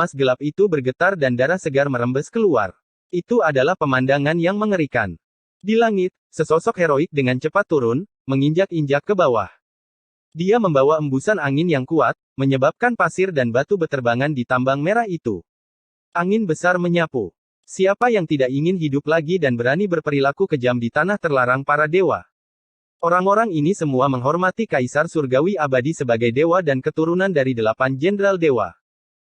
Emas gelap itu bergetar dan darah segar merembes keluar. Itu adalah pemandangan yang mengerikan. Di langit, sesosok heroik dengan cepat turun, menginjak-injak ke bawah. Dia membawa embusan angin yang kuat, menyebabkan pasir dan batu beterbangan di tambang merah itu. Angin besar menyapu. Siapa yang tidak ingin hidup lagi dan berani berperilaku kejam di tanah terlarang para dewa? Orang-orang ini semua menghormati Kaisar Surgawi Abadi sebagai dewa dan keturunan dari 8 jenderal dewa.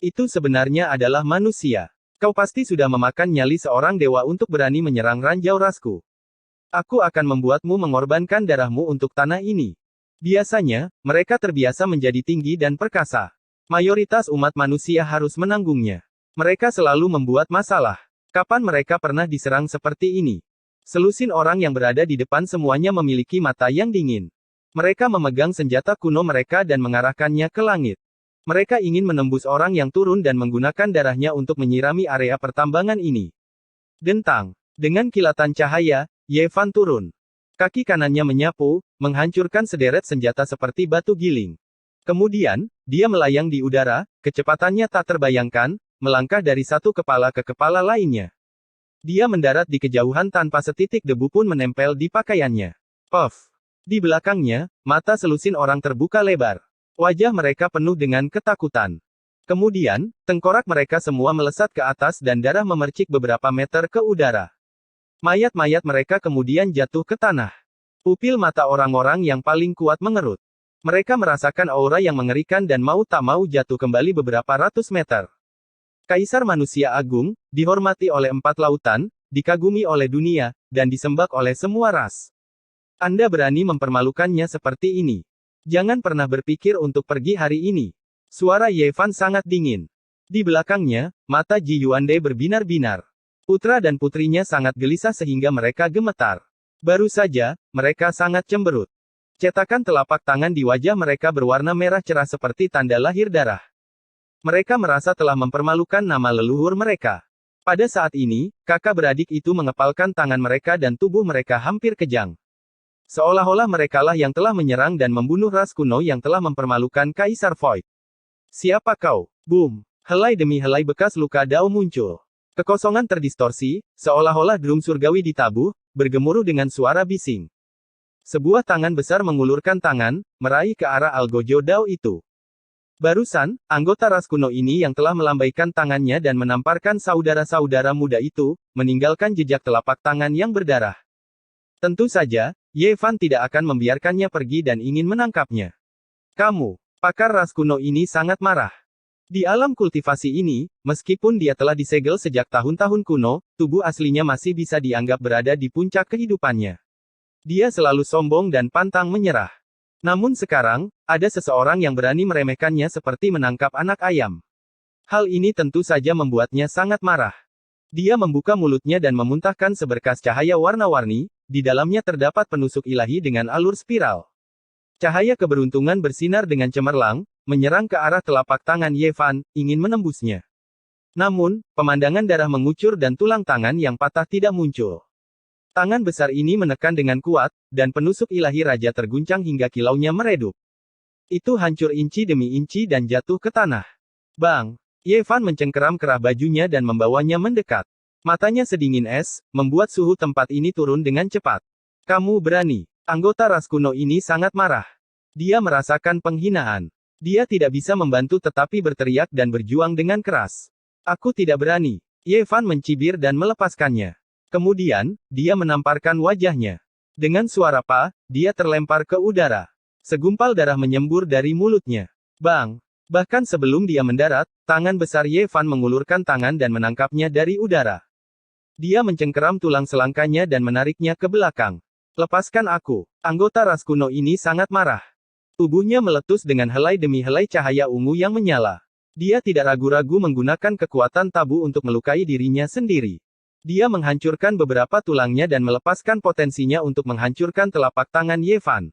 Itu sebenarnya adalah manusia. Kau pasti sudah memakan nyali seorang dewa untuk berani menyerang ranjau rasku. Aku akan membuatmu mengorbankan darahmu untuk tanah ini. Biasanya, mereka terbiasa menjadi tinggi dan perkasa. Mayoritas umat manusia harus menanggungnya. Mereka selalu membuat masalah. Kapan mereka pernah diserang seperti ini? Selusin orang yang berada di depan semuanya memiliki mata yang dingin. Mereka memegang senjata kuno mereka dan mengarahkannya ke langit. Mereka ingin menembus orang yang turun dan menggunakan darahnya untuk menyirami area pertambangan ini. Dentang. Dengan kilatan cahaya, Ye Fan turun. Kaki kanannya menyapu, menghancurkan sederet senjata seperti batu giling. Kemudian, dia melayang di udara, kecepatannya tak terbayangkan, melangkah dari satu kepala ke kepala lainnya. Dia mendarat di kejauhan tanpa setitik debu pun menempel di pakaiannya. Puff. Di belakangnya, mata selusin orang terbuka lebar. Wajah mereka penuh dengan ketakutan. Kemudian, tengkorak mereka semua melesat ke atas dan darah memercik beberapa meter ke udara. Mayat-mayat mereka kemudian jatuh ke tanah. Pupil mata orang-orang yang paling kuat mengerut. Mereka merasakan aura yang mengerikan dan mau tak mau jatuh kembali beberapa ratus meter. Kaisar Manusia Agung, dihormati oleh 4 lautan, dikagumi oleh dunia, dan disembah oleh semua ras. Anda berani mempermalukannya seperti ini. Jangan pernah berpikir untuk pergi hari ini. Suara Ye Fan sangat dingin. Di belakangnya, mata Ji Yuande berbinar-binar. Putra dan putrinya sangat gelisah sehingga mereka gemetar. Baru saja, mereka sangat cemberut. Cetakan telapak tangan di wajah mereka berwarna merah cerah seperti tanda lahir darah. Mereka merasa telah mempermalukan nama leluhur mereka. Pada saat ini, kakak beradik itu mengepalkan tangan mereka dan tubuh mereka hampir kejang. Seolah-olah merekalah yang telah menyerang dan membunuh ras kuno yang telah mempermalukan Kaisar Void. Siapa kau? Boom! Helai demi helai bekas luka Dao muncul. Kekosongan terdistorsi, seolah-olah drum surgawi ditabuh, bergemuruh dengan suara bising. Sebuah tangan besar mengulurkan tangan, meraih ke arah Algojo Dao itu. Barusan, anggota ras kuno ini yang telah melambaikan tangannya dan menamparkan saudara-saudara muda itu, meninggalkan jejak telapak tangan yang berdarah. Tentu saja, Ye Fan tidak akan membiarkannya pergi dan ingin menangkapnya. Kamu, pakar ras kuno ini sangat marah. Di alam kultivasi ini, meskipun dia telah disegel sejak tahun-tahun kuno, tubuh aslinya masih bisa dianggap berada di puncak kehidupannya. Dia selalu sombong dan pantang menyerah. Namun sekarang, ada seseorang yang berani meremehkannya seperti menangkap anak ayam. Hal ini tentu saja membuatnya sangat marah. Dia membuka mulutnya dan memuntahkan seberkas cahaya warna-warni, di dalamnya terdapat penusuk ilahi dengan alur spiral. Cahaya keberuntungan bersinar dengan cemerlang, menyerang ke arah telapak tangan Ye Fan, ingin menembusnya. Namun, pemandangan darah mengucur dan tulang tangan yang patah tidak muncul. Tangan besar ini menekan dengan kuat, dan penusuk ilahi raja terguncang hingga kilaunya meredup. Itu hancur inci demi inci dan jatuh ke tanah. Bang! Ye Fan mencengkeram kerah bajunya dan membawanya mendekat. Matanya sedingin es, membuat suhu tempat ini turun dengan cepat. Kamu berani. Anggota ras kuno ini sangat marah. Dia merasakan penghinaan. Dia tidak bisa membantu tetapi berteriak dan berjuang dengan keras. Aku tidak berani. Ye Fan mencibir dan melepaskannya. Kemudian, dia menamparkan wajahnya. Dengan suara pa, dia terlempar ke udara. Segumpal darah menyembur dari mulutnya. Bang! Bahkan sebelum dia mendarat, tangan besar Ye Fan mengulurkan tangan dan menangkapnya dari udara. Dia mencengkeram tulang selangkanya dan menariknya ke belakang. Lepaskan aku. Anggota ras kuno ini sangat marah. Tubuhnya meletus dengan helai demi helai cahaya ungu yang menyala. Dia tidak ragu-ragu menggunakan kekuatan tabu untuk melukai dirinya sendiri. Dia menghancurkan beberapa tulangnya dan melepaskan potensinya untuk menghancurkan telapak tangan Ye Fan.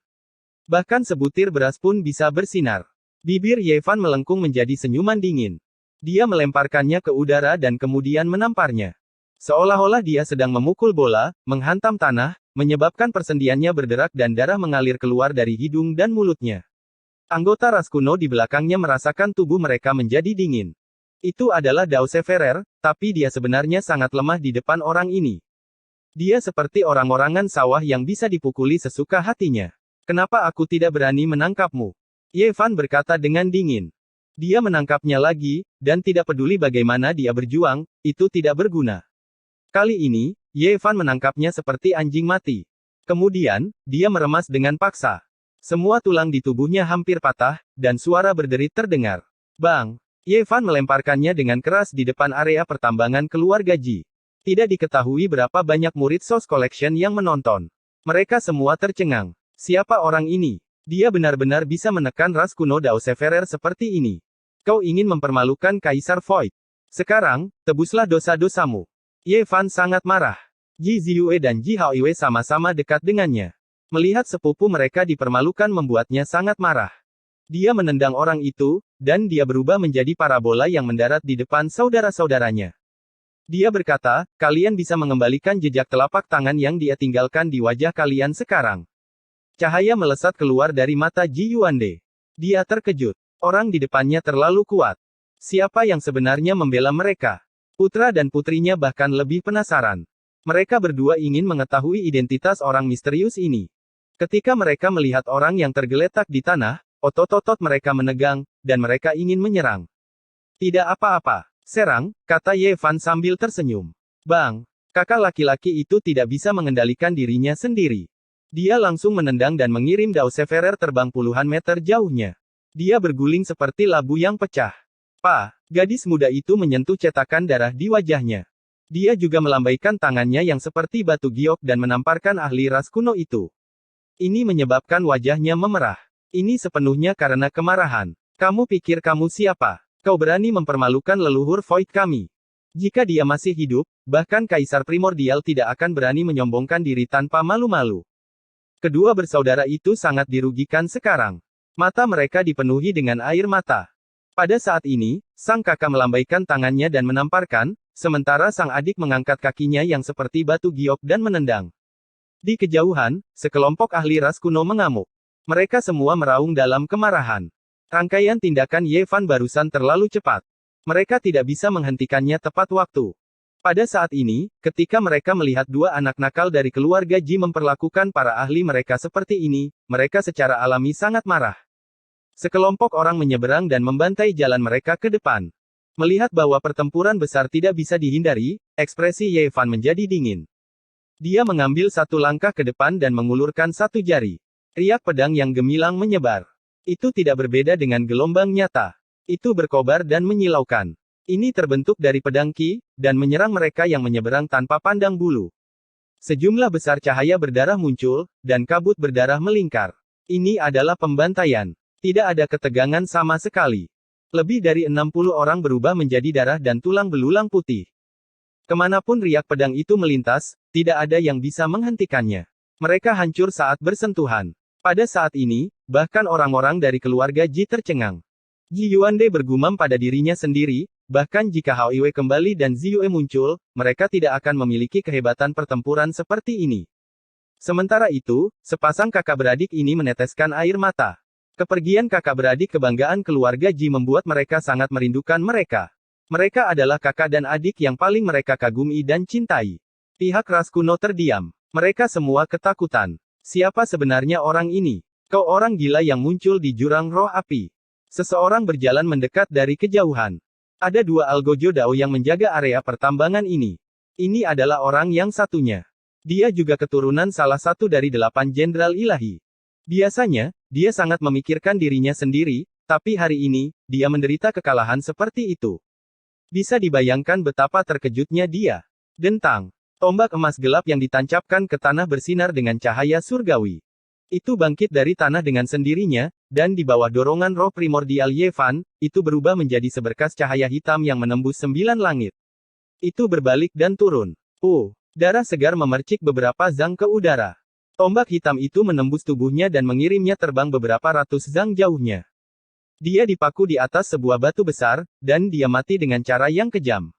Bahkan sebutir beras pun bisa bersinar. Bibir Ye Fan melengkung menjadi senyuman dingin. Dia melemparkannya ke udara dan kemudian menamparnya. Seolah-olah dia sedang memukul bola, menghantam tanah, menyebabkan persendiannya berderak dan darah mengalir keluar dari hidung dan mulutnya. Anggota ras kuno di belakangnya merasakan tubuh mereka menjadi dingin. Itu adalah Dao Severer, tapi dia sebenarnya sangat lemah di depan orang ini. Dia seperti orang-orangan sawah yang bisa dipukuli sesuka hatinya. Kenapa aku tidak berani menangkapmu? Ye Fan berkata dengan dingin. Dia menangkapnya lagi, dan tidak peduli bagaimana dia berjuang, itu tidak berguna. Kali ini, Ye Fan menangkapnya seperti anjing mati. Kemudian, dia meremas dengan paksa. Semua tulang di tubuhnya hampir patah, dan suara berderit terdengar. Bang! Ye Fan melemparkannya dengan keras di depan area pertambangan keluarga Ji. Tidak diketahui berapa banyak murid Sos Collection yang menonton. Mereka semua tercengang. Siapa orang ini? Dia benar-benar bisa menekan ras kuno Dao Severer seperti ini. Kau ingin mempermalukan Kaisar Void. Sekarang, tebuslah dosa-dosamu. Ye Fan sangat marah. Ji Ziyue dan Ji Haoiwei sama-sama dekat dengannya. Melihat sepupu mereka dipermalukan membuatnya sangat marah. Dia menendang orang itu, dan dia berubah menjadi parabola yang mendarat di depan saudara-saudaranya. Dia berkata, kalian bisa mengembalikan jejak telapak tangan yang dia tinggalkan di wajah kalian sekarang. Cahaya melesat keluar dari mata Ji Yuande. Dia terkejut. Orang di depannya terlalu kuat. Siapa yang sebenarnya membela mereka? Putra dan putrinya bahkan lebih penasaran. Mereka berdua ingin mengetahui identitas orang misterius ini. Ketika mereka melihat orang yang tergeletak di tanah, otot-otot mereka menegang, dan mereka ingin menyerang. Tidak apa-apa. Serang, kata Ye Fan sambil tersenyum. Bang! Kakak laki-laki itu tidak bisa mengendalikan dirinya sendiri. Dia langsung menendang dan mengirim Dao Severer terbang puluhan meter jauhnya. Dia berguling seperti labu yang pecah. Gadis muda itu menyentuh cetakan darah di wajahnya. Dia juga melambaikan tangannya yang seperti batu giok dan menamparkan ahli ras kuno itu. Ini menyebabkan wajahnya memerah. Ini sepenuhnya karena kemarahan. Kamu pikir kamu siapa? Kau berani mempermalukan leluhur Void kami. Jika dia masih hidup, bahkan Kaisar Primordial tidak akan berani menyombongkan diri tanpa malu-malu. Kedua bersaudara itu sangat dirugikan sekarang. Mata mereka dipenuhi dengan air mata. Pada saat ini, sang kakak melambaikan tangannya dan menamparkan, sementara sang adik mengangkat kakinya yang seperti batu giok dan menendang. Di kejauhan, sekelompok ahli ras kuno mengamuk. Mereka semua meraung dalam kemarahan. Rangkaian tindakan Ye Fan barusan terlalu cepat. Mereka tidak bisa menghentikannya tepat waktu. Pada saat ini, ketika mereka melihat dua anak nakal dari keluarga Ji memperlakukan para ahli mereka seperti ini, mereka secara alami sangat marah. Sekelompok orang menyeberang dan membantai jalan mereka ke depan. Melihat bahwa pertempuran besar tidak bisa dihindari, ekspresi Ye Fan menjadi dingin. Dia mengambil satu langkah ke depan dan mengulurkan satu jari. Riak pedang yang gemilang menyebar. Itu tidak berbeda dengan gelombang nyata. Itu berkobar dan menyilaukan. Ini terbentuk dari pedang Qi, dan menyerang mereka yang menyeberang tanpa pandang bulu. Sejumlah besar cahaya berdarah muncul, dan kabut berdarah melingkar. Ini adalah pembantaian. Tidak ada ketegangan sama sekali. Lebih dari 60 orang berubah menjadi darah dan tulang belulang putih. Kemanapun riak pedang itu melintas, tidak ada yang bisa menghentikannya. Mereka hancur saat bersentuhan. Pada saat ini, bahkan orang-orang dari keluarga Ji tercengang. Ji Yuande bergumam pada dirinya sendiri, bahkan jika Hao Iwei kembali dan Ziyue muncul, mereka tidak akan memiliki kehebatan pertempuran seperti ini. Sementara itu, sepasang kakak beradik ini meneteskan air mata. Kepergian kakak beradik kebanggaan keluarga Ji membuat mereka sangat merindukan mereka. Mereka adalah kakak dan adik yang paling mereka kagumi dan cintai. Pihak ras kuno terdiam. Mereka semua ketakutan. Siapa sebenarnya orang ini? Kau orang gila yang muncul di jurang roh api. Seseorang berjalan mendekat dari kejauhan. Ada dua algojo Dao yang menjaga area pertambangan ini. Ini adalah orang yang satunya. Dia juga keturunan salah satu dari 8 jenderal ilahi. Biasanya, dia sangat memikirkan dirinya sendiri, tapi hari ini, dia menderita kekalahan seperti itu. Bisa dibayangkan betapa terkejutnya dia. Dentang. Tombak emas gelap yang ditancapkan ke tanah bersinar dengan cahaya surgawi. Itu bangkit dari tanah dengan sendirinya, dan di bawah dorongan roh primordial Ye Fan, itu berubah menjadi seberkas cahaya hitam yang menembus 9 langit. Itu berbalik dan turun. Darah segar memercik beberapa zang ke udara. Tombak hitam itu menembus tubuhnya dan mengirimnya terbang beberapa ratus zang jauhnya. Dia dipaku di atas sebuah batu besar, dan dia mati dengan cara yang kejam.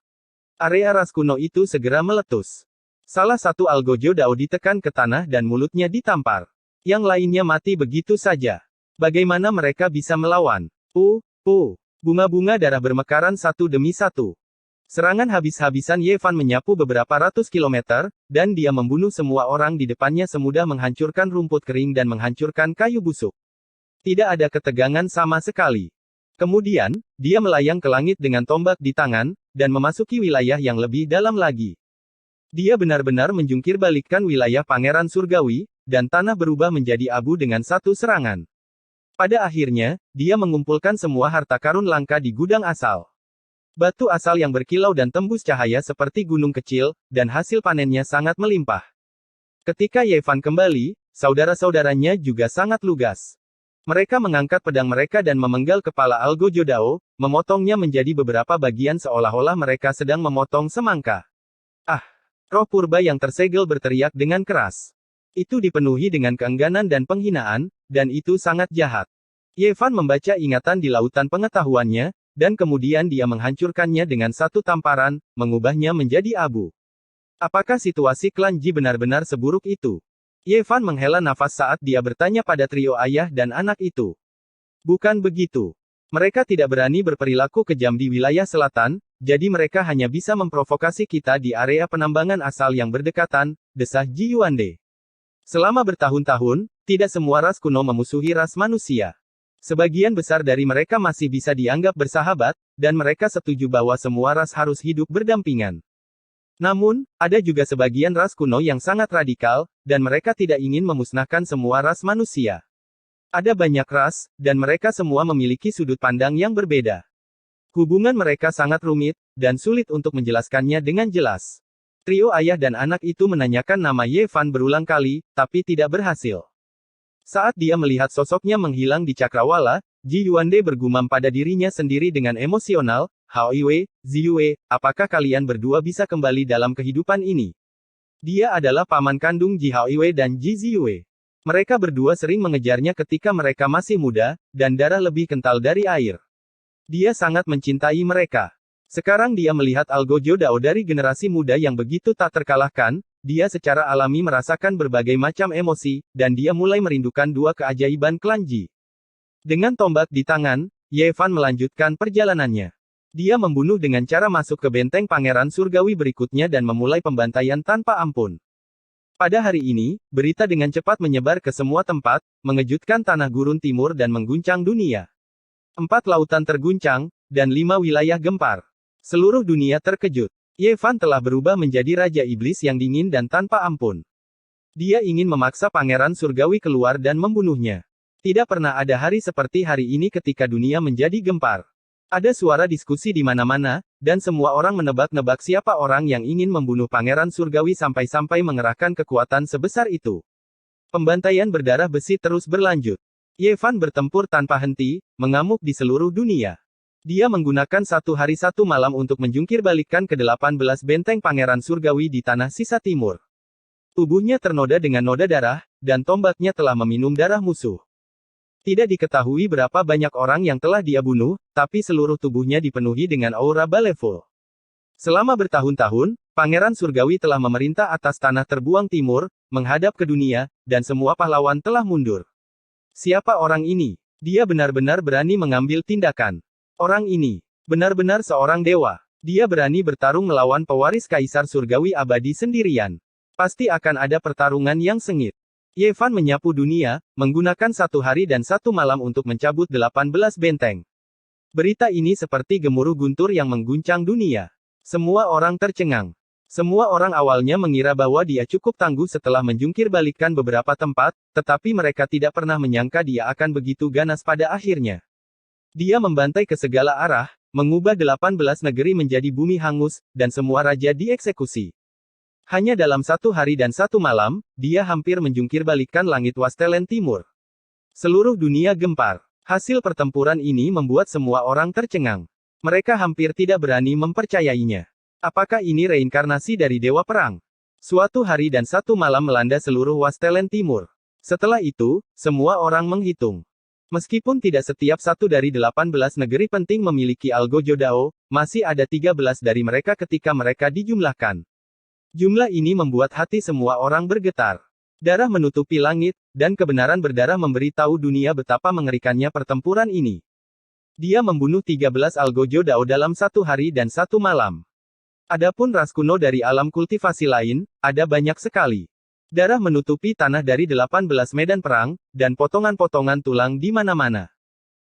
Area ras kuno itu segera meletus. Salah satu algojo Dao ditekan ke tanah dan mulutnya ditampar. Yang lainnya mati begitu saja. Bagaimana mereka bisa melawan? Bunga-bunga darah bermekaran satu demi satu. Serangan habis-habisan Ye Fan menyapu beberapa ratus kilometer, dan dia membunuh semua orang di depannya semudah menghancurkan rumput kering dan menghancurkan kayu busuk. Tidak ada ketegangan sama sekali. Kemudian, dia melayang ke langit dengan tombak di tangan, dan memasuki wilayah yang lebih dalam lagi. Dia benar-benar menjungkirbalikkan wilayah Pangeran Surgawi, dan tanah berubah menjadi abu dengan satu serangan. Pada akhirnya, dia mengumpulkan semua harta karun langka di gudang asal. Batu asal yang berkilau dan tembus cahaya seperti gunung kecil, dan hasil panennya sangat melimpah. Ketika Ye Fan kembali, saudara-saudaranya juga sangat lugas. Mereka mengangkat pedang mereka dan memenggal kepala Algo Jodao, memotongnya menjadi beberapa bagian seolah-olah mereka sedang memotong semangka. Ah! Roh purba yang tersegel berteriak dengan keras. Itu dipenuhi dengan keengganan dan penghinaan, dan itu sangat jahat. Ye Fan membaca ingatan di lautan pengetahuannya, dan kemudian dia menghancurkannya dengan satu tamparan, mengubahnya menjadi abu. Apakah situasi klan Ji benar-benar seburuk itu? Ye Fan menghela nafas saat dia bertanya pada trio ayah dan anak itu. Bukan begitu. Mereka tidak berani berperilaku kejam di wilayah selatan, jadi mereka hanya bisa memprovokasi kita di area penambangan asal yang berdekatan, desah Ji Yuande. Selama bertahun-tahun, tidak semua ras kuno memusuhi ras manusia. Sebagian besar dari mereka masih bisa dianggap bersahabat, dan mereka setuju bahwa semua ras harus hidup berdampingan. Namun, ada juga sebagian ras kuno yang sangat radikal, dan mereka tidak ingin memusnahkan semua ras manusia. Ada banyak ras, dan mereka semua memiliki sudut pandang yang berbeda. Hubungan mereka sangat rumit, dan sulit untuk menjelaskannya dengan jelas. Trio ayah dan anak itu menanyakan nama Ye Fan berulang kali, tapi tidak berhasil. Saat dia melihat sosoknya menghilang di cakrawala, Ji Yuande bergumam pada dirinya sendiri dengan emosional, Hao Yue, Ziyue, apakah kalian berdua bisa kembali dalam kehidupan ini? Dia adalah paman kandung Ji Hao Yue dan Ji Ziyue. Mereka berdua sering mengejarnya ketika mereka masih muda, dan darah lebih kental dari air. Dia sangat mencintai mereka. Sekarang dia melihat Algo Jodao dari generasi muda yang begitu tak terkalahkan, dia secara alami merasakan berbagai macam emosi, dan dia mulai merindukan dua keajaiban klan Ji. Dengan tombak di tangan, Ye Fan melanjutkan perjalanannya. Dia membunuh dengan cara masuk ke benteng Pangeran Surgawi berikutnya dan memulai pembantaian tanpa ampun. Pada hari ini, berita dengan cepat menyebar ke semua tempat, mengejutkan tanah gurun timur dan mengguncang dunia. 4 lautan terguncang, dan 5 wilayah gempar. Seluruh dunia terkejut. Ye Fan telah berubah menjadi Raja Iblis yang dingin dan tanpa ampun. Dia ingin memaksa Pangeran Surgawi keluar dan membunuhnya. Tidak pernah ada hari seperti hari ini ketika dunia menjadi gempar. Ada suara diskusi di mana-mana, dan semua orang menebak-nebak siapa orang yang ingin membunuh Pangeran Surgawi sampai-sampai mengerahkan kekuatan sebesar itu. Pembantaian berdarah besi terus berlanjut. Ye Fan bertempur tanpa henti, mengamuk di seluruh dunia. Dia menggunakan 1 hari 1 malam untuk menjungkirbalikkan ke-18 benteng Pangeran Surgawi di tanah sisa timur. Tubuhnya ternoda dengan noda darah, dan tombaknya telah meminum darah musuh. Tidak diketahui berapa banyak orang yang telah dia bunuh, tapi seluruh tubuhnya dipenuhi dengan aura baleful. Selama bertahun-tahun, Pangeran Surgawi telah memerintah atas tanah terbuang timur, menghadap ke dunia, dan semua pahlawan telah mundur. Siapa orang ini? Dia benar-benar berani mengambil tindakan. Orang ini benar-benar seorang dewa. Dia berani bertarung melawan pewaris Kaisar Surgawi abadi sendirian. Pasti akan ada pertarungan yang sengit. Ye Fan menyapu dunia, menggunakan 1 hari dan 1 malam untuk mencabut 18 benteng. Berita ini seperti gemuruh guntur yang mengguncang dunia. Semua orang tercengang. Semua orang awalnya mengira bahwa dia cukup tangguh setelah menjungkirbalikkan beberapa tempat, tetapi mereka tidak pernah menyangka dia akan begitu ganas pada akhirnya. Dia membantai ke segala arah, mengubah 18 negeri menjadi bumi hangus, dan semua raja dieksekusi. Hanya dalam 1 hari dan 1 malam, dia hampir menjungkirbalikkan langit Wastelen Timur. Seluruh dunia gempar. Hasil pertempuran ini membuat semua orang tercengang. Mereka hampir tidak berani mempercayainya. Apakah ini reinkarnasi dari Dewa Perang? Suatu hari dan 1 malam melanda seluruh Wastelen Timur. Setelah itu, semua orang menghitung. Meskipun tidak setiap satu dari 18 negeri penting memiliki Algo Jodao, masih ada 13 dari mereka ketika mereka dijumlahkan. Jumlah ini membuat hati semua orang bergetar. Darah menutupi langit, dan kebenaran berdarah memberi tahu dunia betapa mengerikannya pertempuran ini. Dia membunuh 13 algojo Dao dalam 1 hari dan 1 malam. Adapun ras kuno dari alam kultivasi lain, ada banyak sekali. Darah menutupi tanah dari 18 medan perang, dan potongan-potongan tulang di mana-mana.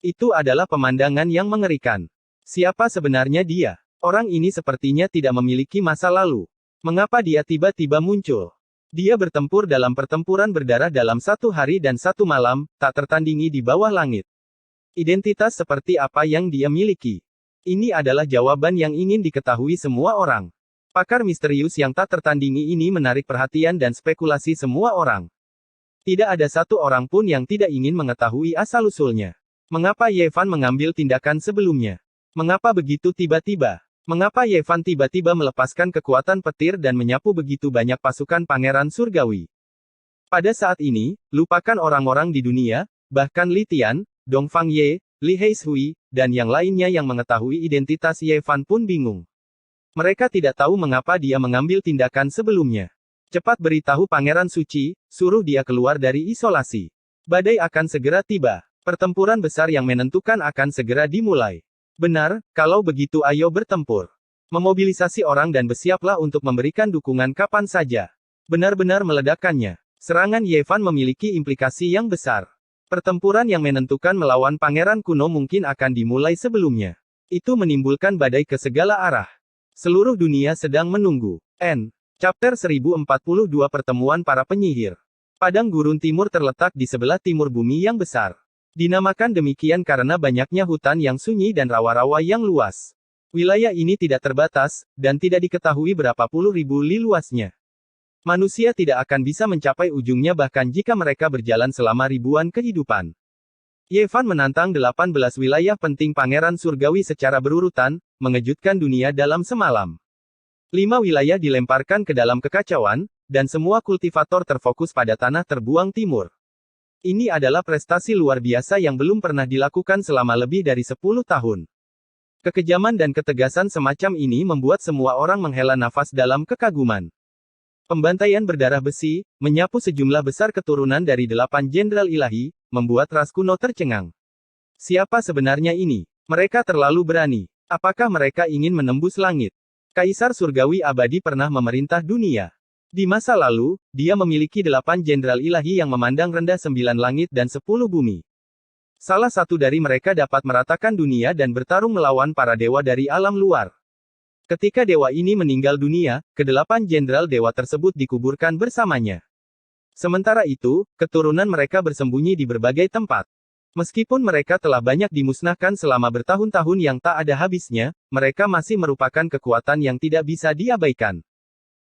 Itu adalah pemandangan yang mengerikan. Siapa sebenarnya dia? Orang ini sepertinya tidak memiliki masa lalu. Mengapa dia tiba-tiba muncul? Dia bertempur dalam pertempuran berdarah dalam 1 hari dan 1 malam, tak tertandingi di bawah langit. Identitas seperti apa yang dia miliki? Ini adalah jawaban yang ingin diketahui semua orang. Pakar misterius yang tak tertandingi ini menarik perhatian dan spekulasi semua orang. Tidak ada satu orang pun yang tidak ingin mengetahui asal-usulnya. Mengapa Yevan mengambil tindakan sebelumnya? Mengapa begitu tiba-tiba? Mengapa Yevan tiba-tiba melepaskan kekuatan petir dan menyapu begitu banyak pasukan pangeran surgawi? Pada saat ini, lupakan orang-orang di dunia, bahkan Li Tian, Dong Fangye, Li Heishui, dan yang lainnya yang mengetahui identitas Yevan pun bingung. Mereka tidak tahu mengapa dia mengambil tindakan sebelumnya. Cepat beritahu Pangeran Suci, suruh dia keluar dari isolasi. Badai akan segera tiba. Pertempuran besar yang menentukan akan segera dimulai. Benar, kalau begitu ayo bertempur. Memobilisasi orang dan bersiaplah untuk memberikan dukungan kapan saja. Benar-benar meledakkannya. Serangan Yevan memiliki implikasi yang besar. Pertempuran yang menentukan melawan pangeran kuno mungkin akan dimulai sebelumnya. Itu menimbulkan badai ke segala arah. Seluruh dunia sedang menunggu. Chapter 1042 Pertemuan para penyihir. Padang gurun timur terletak di sebelah timur bumi yang besar. Dinamakan demikian karena banyaknya hutan yang sunyi dan rawa-rawa yang luas. Wilayah ini tidak terbatas, dan tidak diketahui berapa puluh ribu li luasnya. Manusia tidak akan bisa mencapai ujungnya bahkan jika mereka berjalan selama ribuan kehidupan. Yevan menantang 18 wilayah penting pangeran surgawi secara berurutan, mengejutkan dunia dalam semalam. 5 wilayah dilemparkan ke dalam kekacauan, dan semua kultivator terfokus pada tanah terbuang timur. Ini adalah prestasi luar biasa yang belum pernah dilakukan selama lebih dari 10 tahun. Kekejaman dan ketegasan semacam ini membuat semua orang menghela nafas dalam kekaguman. Pembantaian berdarah besi, menyapu sejumlah besar keturunan dari 8 jenderal ilahi, membuat ras kuno tercengang. Siapa sebenarnya ini? Mereka terlalu berani. Apakah mereka ingin menembus langit? Kaisar surgawi abadi pernah memerintah dunia. Di masa lalu, dia memiliki 8 jenderal ilahi yang memandang rendah 9 langit dan 10 bumi. Salah satu dari mereka dapat meratakan dunia dan bertarung melawan para dewa dari alam luar. Ketika dewa ini meninggal dunia, ke-8 jenderal dewa tersebut dikuburkan bersamanya. Sementara itu, keturunan mereka bersembunyi di berbagai tempat. Meskipun mereka telah banyak dimusnahkan selama bertahun-tahun yang tak ada habisnya, mereka masih merupakan kekuatan yang tidak bisa diabaikan.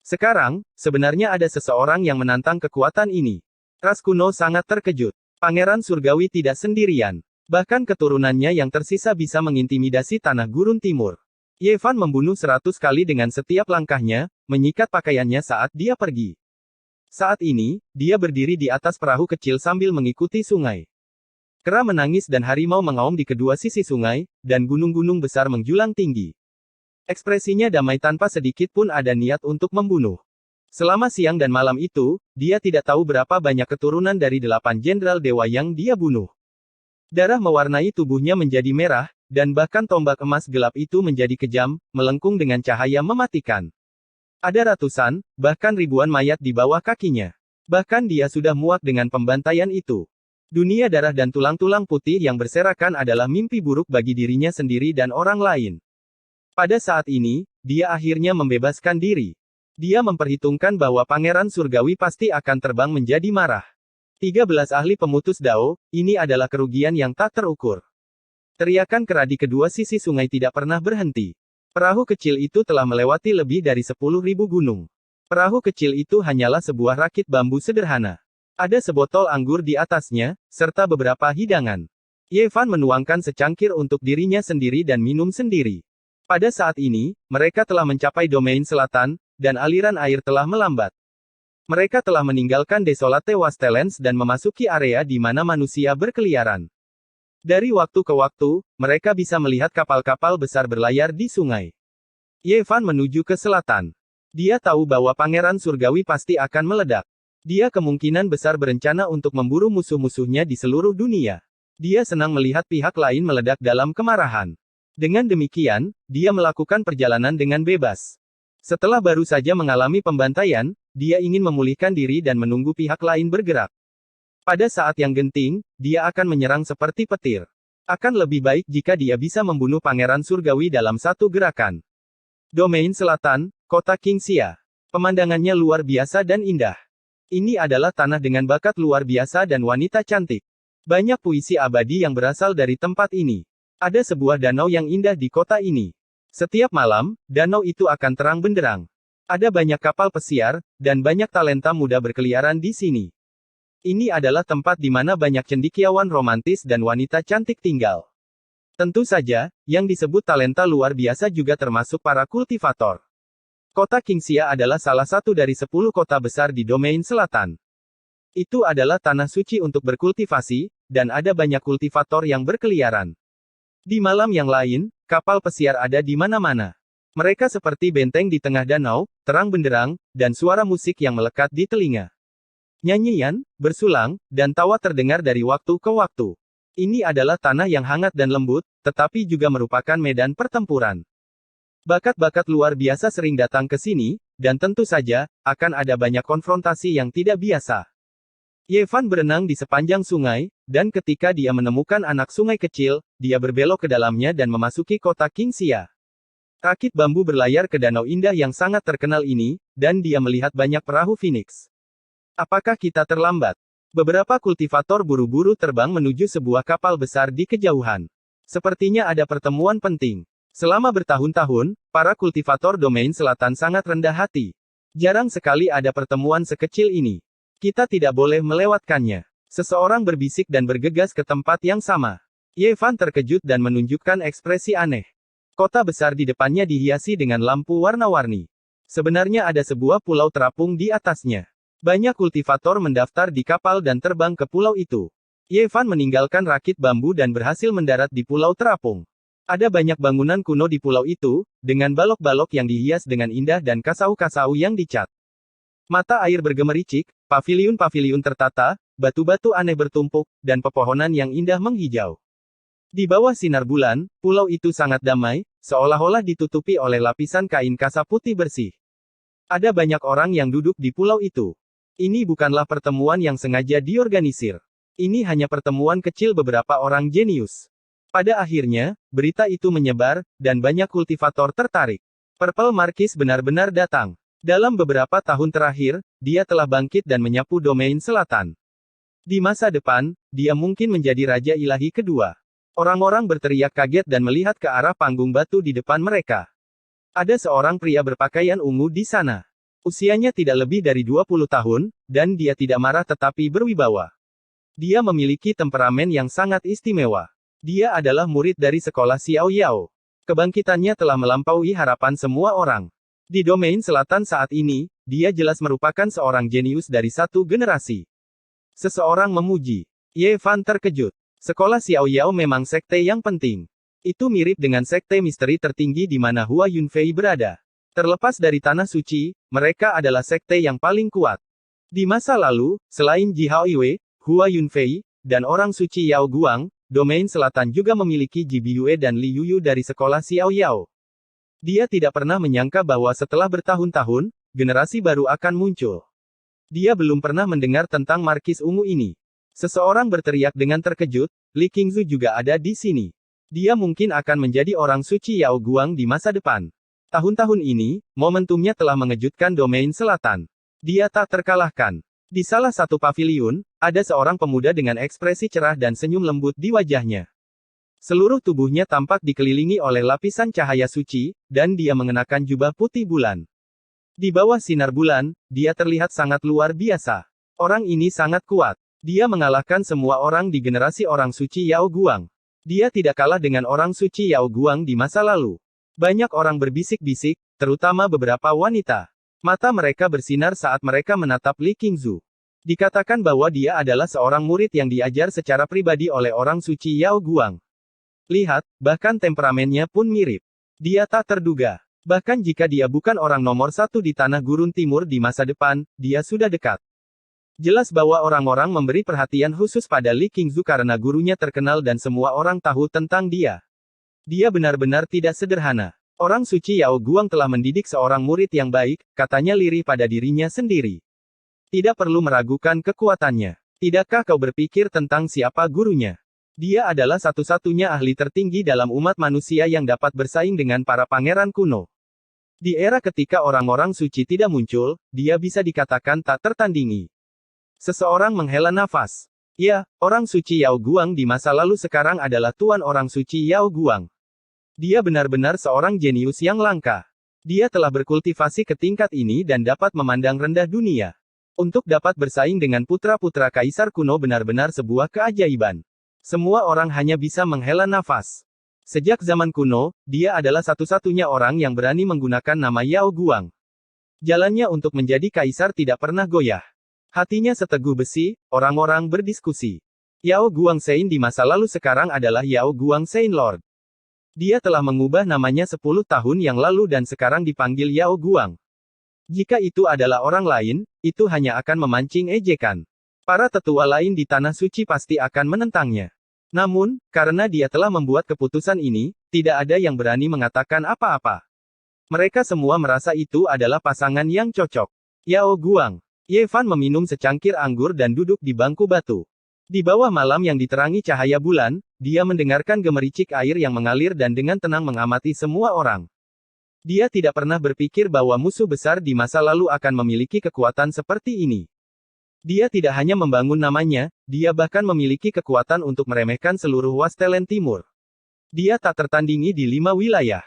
Sekarang, sebenarnya ada seseorang yang menantang kekuatan ini. Ras kuno sangat terkejut. Pangeran surgawi tidak sendirian. Bahkan keturunannya yang tersisa bisa mengintimidasi tanah gurun timur. Yevan membunuh 100 kali dengan setiap langkahnya, menyikat pakaiannya saat dia pergi. Saat ini, dia berdiri di atas perahu kecil sambil mengikuti sungai. Kera menangis dan harimau mengaum di kedua sisi sungai, dan gunung-gunung besar menjulang tinggi. Ekspresinya damai tanpa sedikit pun ada niat untuk membunuh. Selama siang dan malam itu, dia tidak tahu berapa banyak keturunan dari 8 jenderal dewa yang dia bunuh. Darah mewarnai tubuhnya menjadi merah, dan bahkan tombak emas gelap itu menjadi kejam, melengkung dengan cahaya mematikan. Ada ratusan, bahkan ribuan mayat di bawah kakinya. Bahkan dia sudah muak dengan pembantaian itu. Dunia darah dan tulang-tulang putih yang berserakan adalah mimpi buruk bagi dirinya sendiri dan orang lain. Pada saat ini, dia akhirnya membebaskan diri. Dia memperhitungkan bahwa pangeran surgawi pasti akan terbang menjadi marah. 13 ahli pemutus Dao, ini adalah kerugian yang tak terukur. Teriakan kera di kedua sisi sungai tidak pernah berhenti. Perahu kecil itu telah melewati lebih dari 10.000 gunung. Perahu kecil itu hanyalah sebuah rakit bambu sederhana. Ada sebotol anggur di atasnya, serta beberapa hidangan. Yevan menuangkan secangkir untuk dirinya sendiri dan minum sendiri. Pada saat ini, mereka telah mencapai domain selatan, dan aliran air telah melambat. Mereka telah meninggalkan Desolate Wastelands dan memasuki area di mana manusia berkeliaran. Dari waktu ke waktu, mereka bisa melihat kapal-kapal besar berlayar di sungai. Yevan menuju ke selatan. Dia tahu bahwa pangeran surgawi pasti akan meledak. Dia kemungkinan besar berencana untuk memburu musuh-musuhnya di seluruh dunia. Dia senang melihat pihak lain meledak dalam kemarahan. Dengan demikian, dia melakukan perjalanan dengan bebas. Setelah baru saja mengalami pembantaian, dia ingin memulihkan diri dan menunggu pihak lain bergerak. Pada saat yang genting, dia akan menyerang seperti petir. Akan lebih baik jika dia bisa membunuh Pangeran Surgawi dalam satu gerakan. Domain Selatan, Kota Qingxia. Pemandangannya luar biasa dan indah. Ini adalah tanah dengan bakat luar biasa dan wanita cantik. Banyak puisi abadi yang berasal dari tempat ini. Ada sebuah danau yang indah di kota ini. Setiap malam, danau itu akan terang benderang. Ada banyak kapal pesiar, dan banyak talenta muda berkeliaran di sini. Ini adalah tempat di mana banyak cendekiawan romantis dan wanita cantik tinggal. Tentu saja, yang disebut talenta luar biasa juga termasuk para kultivator. Kota Qingxia adalah salah satu dari 10 kota besar di domain selatan. Itu adalah tanah suci untuk berkultivasi, dan ada banyak kultivator yang berkeliaran. Di malam yang lain, kapal pesiar ada di mana-mana. Mereka seperti benteng di tengah danau, terang benderang, dan suara musik yang melekat di telinga. Nyanyian, bersulang, dan tawa terdengar dari waktu ke waktu. Ini adalah tanah yang hangat dan lembut, tetapi juga merupakan medan pertempuran. Bakat-bakat luar biasa sering datang ke sini, dan tentu saja, akan ada banyak konfrontasi yang tidak biasa. Yevan berenang di sepanjang sungai, dan ketika dia menemukan anak sungai kecil, dia berbelok ke dalamnya dan memasuki kota Qingxia. Rakit bambu berlayar ke danau indah yang sangat terkenal ini, dan dia melihat banyak perahu Phoenix. Apakah kita terlambat? Beberapa kultivator buru-buru terbang menuju sebuah kapal besar di kejauhan. Sepertinya ada pertemuan penting. Selama bertahun-tahun, para kultivator domain selatan sangat rendah hati. Jarang sekali ada pertemuan sekecil ini. Kita tidak boleh melewatkannya. Seseorang berbisik dan bergegas ke tempat yang sama. Yevan terkejut dan menunjukkan ekspresi aneh. Kota besar di depannya dihiasi dengan lampu warna-warni. Sebenarnya ada sebuah pulau terapung di atasnya. Banyak kultivator mendaftar di kapal dan terbang ke pulau itu. Yevan meninggalkan rakit bambu dan berhasil mendarat di pulau terapung. Ada banyak bangunan kuno di pulau itu, dengan balok-balok yang dihias dengan indah dan kasau-kasau yang dicat. Mata air bergemericik, paviliun-paviliun tertata, batu-batu aneh bertumpuk, dan pepohonan yang indah menghijau. Di bawah sinar bulan, pulau itu sangat damai, seolah-olah ditutupi oleh lapisan kain kasa putih bersih. Ada banyak orang yang duduk di pulau itu. Ini bukanlah pertemuan yang sengaja diorganisir. Ini hanya pertemuan kecil beberapa orang jenius. Pada akhirnya, berita itu menyebar, dan banyak kultivator tertarik. Purple Marquis benar-benar datang. Dalam beberapa tahun terakhir, dia telah bangkit dan menyapu domain selatan. Di masa depan, dia mungkin menjadi Raja Ilahi kedua. Orang-orang berteriak kaget dan melihat ke arah panggung batu di depan mereka. Ada seorang pria berpakaian ungu di sana. Usianya tidak lebih dari 20 tahun, dan dia tidak marah tetapi berwibawa. Dia memiliki temperamen yang sangat istimewa. Dia adalah murid dari sekolah Xiao Yao. Kebangkitannya telah melampaui harapan semua orang. Di domain selatan saat ini, dia jelas merupakan seorang jenius dari satu generasi. Seseorang memuji. Yevan terkejut. Sekolah Xiao Yao memang sekte yang penting. Itu mirip dengan sekte misteri tertinggi di mana Hua Yunfei berada. Terlepas dari tanah suci, mereka adalah sekte yang paling kuat. Di masa lalu, selain Ji Haoiwei, Hua Yunfei, dan orang suci Yao Guang, domain selatan juga memiliki Ji Biyue dan Li Yuyu dari sekolah Xiao Yao. Dia tidak pernah menyangka bahwa setelah bertahun-tahun, generasi baru akan muncul. Dia belum pernah mendengar tentang Markis Ungu ini. Seseorang berteriak dengan terkejut, Li Qingzu juga ada di sini. Dia mungkin akan menjadi orang suci Yao Guang di masa depan. Tahun-tahun ini, momentumnya telah mengejutkan domain selatan. Dia tak terkalahkan. Di salah satu paviliun, ada seorang pemuda dengan ekspresi cerah dan senyum lembut di wajahnya. Seluruh tubuhnya tampak dikelilingi oleh lapisan cahaya suci, dan dia mengenakan jubah putih bulan. Di bawah sinar bulan, dia terlihat sangat luar biasa. Orang ini sangat kuat. Dia mengalahkan semua orang di generasi orang suci Yao Guang. Dia tidak kalah dengan orang suci Yao Guang di masa lalu. Banyak orang berbisik-bisik, terutama beberapa wanita. Mata mereka bersinar saat mereka menatap Li Qingzu. Dikatakan bahwa dia adalah seorang murid yang diajar secara pribadi oleh orang suci Yao Guang. Lihat, bahkan temperamennya pun mirip. Dia tak terduga. Bahkan jika dia bukan orang nomor satu di tanah gurun timur di masa depan, dia sudah dekat. Jelas bahwa orang-orang memberi perhatian khusus pada Li Qingzu karena gurunya terkenal dan semua orang tahu tentang dia. Dia benar-benar tidak sederhana. Orang suci Yao Guang telah mendidik seorang murid yang baik, katanya lirih pada dirinya sendiri. Tidak perlu meragukan kekuatannya. Tidakkah kau berpikir tentang siapa gurunya? Dia adalah satu-satunya ahli tertinggi dalam umat manusia yang dapat bersaing dengan para pangeran kuno. Di era ketika orang-orang suci tidak muncul, dia bisa dikatakan tak tertandingi. Seseorang menghela nafas. Ya, orang suci Yao Guang di masa lalu sekarang adalah tuan orang suci Yao Guang. Dia benar-benar seorang jenius yang langka. Dia telah berkultivasi ke tingkat ini dan dapat memandang rendah dunia. Untuk dapat bersaing dengan putra-putra kaisar kuno benar-benar sebuah keajaiban. Semua orang hanya bisa menghela nafas. Sejak zaman kuno, dia adalah satu-satunya orang yang berani menggunakan nama Yao Guang. Jalannya untuk menjadi kaisar tidak pernah goyah. Hatinya seteguh besi, orang-orang berdiskusi. Yao Guang Sein di masa lalu sekarang adalah Yao Guang Sein Lord. Dia telah mengubah namanya 10 tahun yang lalu dan sekarang dipanggil Yao Guang. Jika itu adalah orang lain, itu hanya akan memancing ejekan. Para tetua lain di Tanah Suci pasti akan menentangnya. Namun, karena dia telah membuat keputusan ini, tidak ada yang berani mengatakan apa-apa. Mereka semua merasa itu adalah pasangan yang cocok. Yao Guang. Ye Fan meminum secangkir anggur dan duduk di bangku batu. Di bawah malam yang diterangi cahaya bulan, dia mendengarkan gemericik air yang mengalir dan dengan tenang mengamati semua orang. Dia tidak pernah berpikir bahwa musuh besar di masa lalu akan memiliki kekuatan seperti ini. Dia tidak hanya membangun namanya, dia bahkan memiliki kekuatan untuk meremehkan seluruh Wastelen Timur. Dia tak tertandingi di 5 wilayah.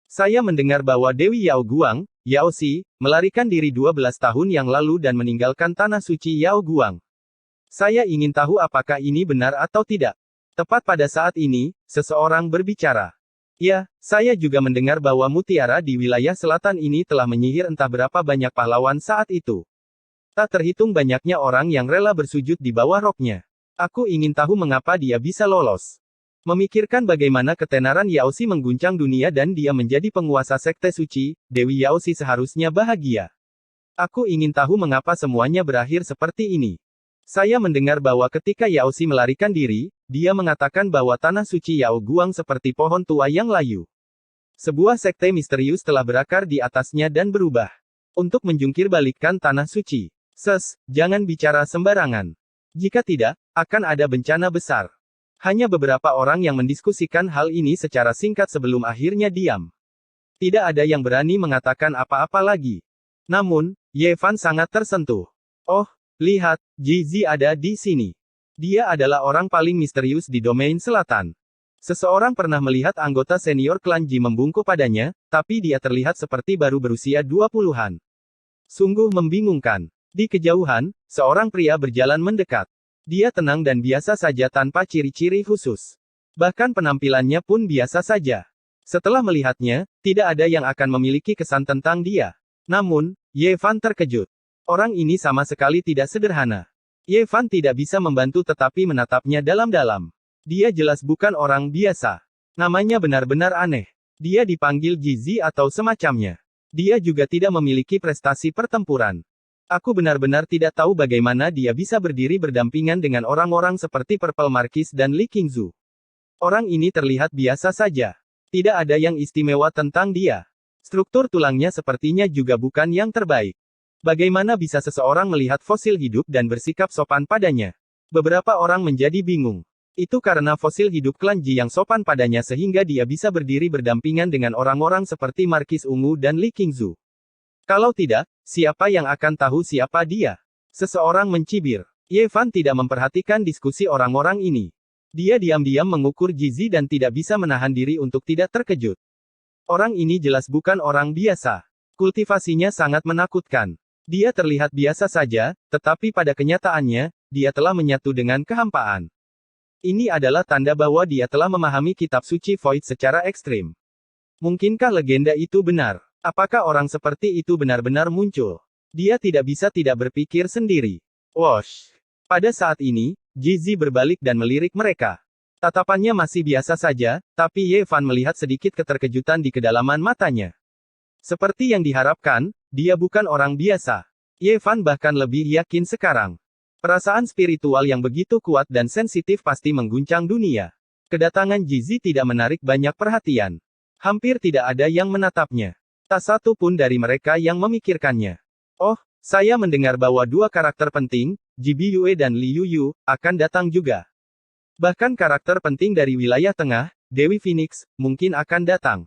Saya mendengar bahwa Dewi Yao Guang, Yao Xi, melarikan diri 12 tahun yang lalu dan meninggalkan Tanah Suci Yao Guang. Saya ingin tahu apakah ini benar atau tidak. Tepat pada saat ini, seseorang berbicara. Ya, saya juga mendengar bahwa mutiara di wilayah selatan ini telah menyihir entah berapa banyak pahlawan saat itu. Tak terhitung banyaknya orang yang rela bersujud di bawah roknya. Aku ingin tahu mengapa dia bisa lolos. Memikirkan bagaimana ketenaran Yao Xi mengguncang dunia dan dia menjadi penguasa sekte suci, Dewi Yao Xi seharusnya bahagia. Aku ingin tahu mengapa semuanya berakhir seperti ini. Saya mendengar bahwa ketika Yao Xi melarikan diri, dia mengatakan bahwa Tanah Suci Yao Guang seperti pohon tua yang layu. Sebuah sekte misterius telah berakar di atasnya dan berubah. Untuk menjungkir balikkan Tanah Suci. Jangan bicara sembarangan. Jika tidak, akan ada bencana besar. Hanya beberapa orang yang mendiskusikan hal ini secara singkat sebelum akhirnya diam. Tidak ada yang berani mengatakan apa-apa lagi. Namun, Ye Fan sangat tersentuh. Oh, lihat, Ji ada di sini. Dia adalah orang paling misterius di domain selatan. Seseorang pernah melihat anggota senior klan Ji membungkuk padanya, tapi dia terlihat seperti baru berusia 20-an. Sungguh membingungkan. Di kejauhan, seorang pria berjalan mendekat. Dia tenang dan biasa saja tanpa ciri-ciri khusus. Bahkan penampilannya pun biasa saja. Setelah melihatnya, tidak ada yang akan memiliki kesan tentang dia. Namun, Ye Fan terkejut. Orang ini sama sekali tidak sederhana. Ye Fan tidak bisa membantu tetapi menatapnya dalam-dalam. Dia jelas bukan orang biasa. Namanya benar-benar aneh. Dia dipanggil Ji atau semacamnya. Dia juga tidak memiliki prestasi pertempuran. Aku benar-benar tidak tahu bagaimana dia bisa berdiri berdampingan dengan orang-orang seperti Purple Marquis dan Li Qingzu. Orang ini terlihat biasa saja. Tidak ada yang istimewa tentang dia. Struktur tulangnya sepertinya juga bukan yang terbaik. Bagaimana bisa seseorang melihat fosil hidup dan bersikap sopan padanya? Beberapa orang menjadi bingung. Itu karena fosil hidup klan Ji yang sopan padanya sehingga dia bisa berdiri berdampingan dengan orang-orang seperti Marquis Ungu dan Li Qingzu. Kalau tidak, siapa yang akan tahu siapa dia? Seseorang mencibir. Ye Fan tidak memperhatikan diskusi orang-orang ini. Dia diam-diam mengukur Ji dan tidak bisa menahan diri untuk tidak terkejut. Orang ini jelas bukan orang biasa. Kultivasinya sangat menakutkan. Dia terlihat biasa saja, tetapi pada kenyataannya, dia telah menyatu dengan kehampaan. Ini adalah tanda bahwa dia telah memahami kitab suci Void secara ekstrim. Mungkinkah legenda itu benar? Apakah orang seperti itu benar-benar muncul? Dia tidak bisa tidak berpikir sendiri. Wosh! Pada saat ini, Ji berbalik dan melirik mereka. Tatapannya masih biasa saja, tapi Ye Fan melihat sedikit keterkejutan di kedalaman matanya. Seperti yang diharapkan, dia bukan orang biasa. Ye Fan bahkan lebih yakin sekarang. Perasaan spiritual yang begitu kuat dan sensitif pasti mengguncang dunia. Kedatangan Jizi tidak menarik banyak perhatian. Hampir tidak ada yang menatapnya. Tak satu pun dari mereka yang memikirkannya. Oh, saya mendengar bahwa dua karakter penting, Ji Biyue dan Li Yuyu, akan datang juga. Bahkan karakter penting dari wilayah tengah, Dewi Phoenix, mungkin akan datang.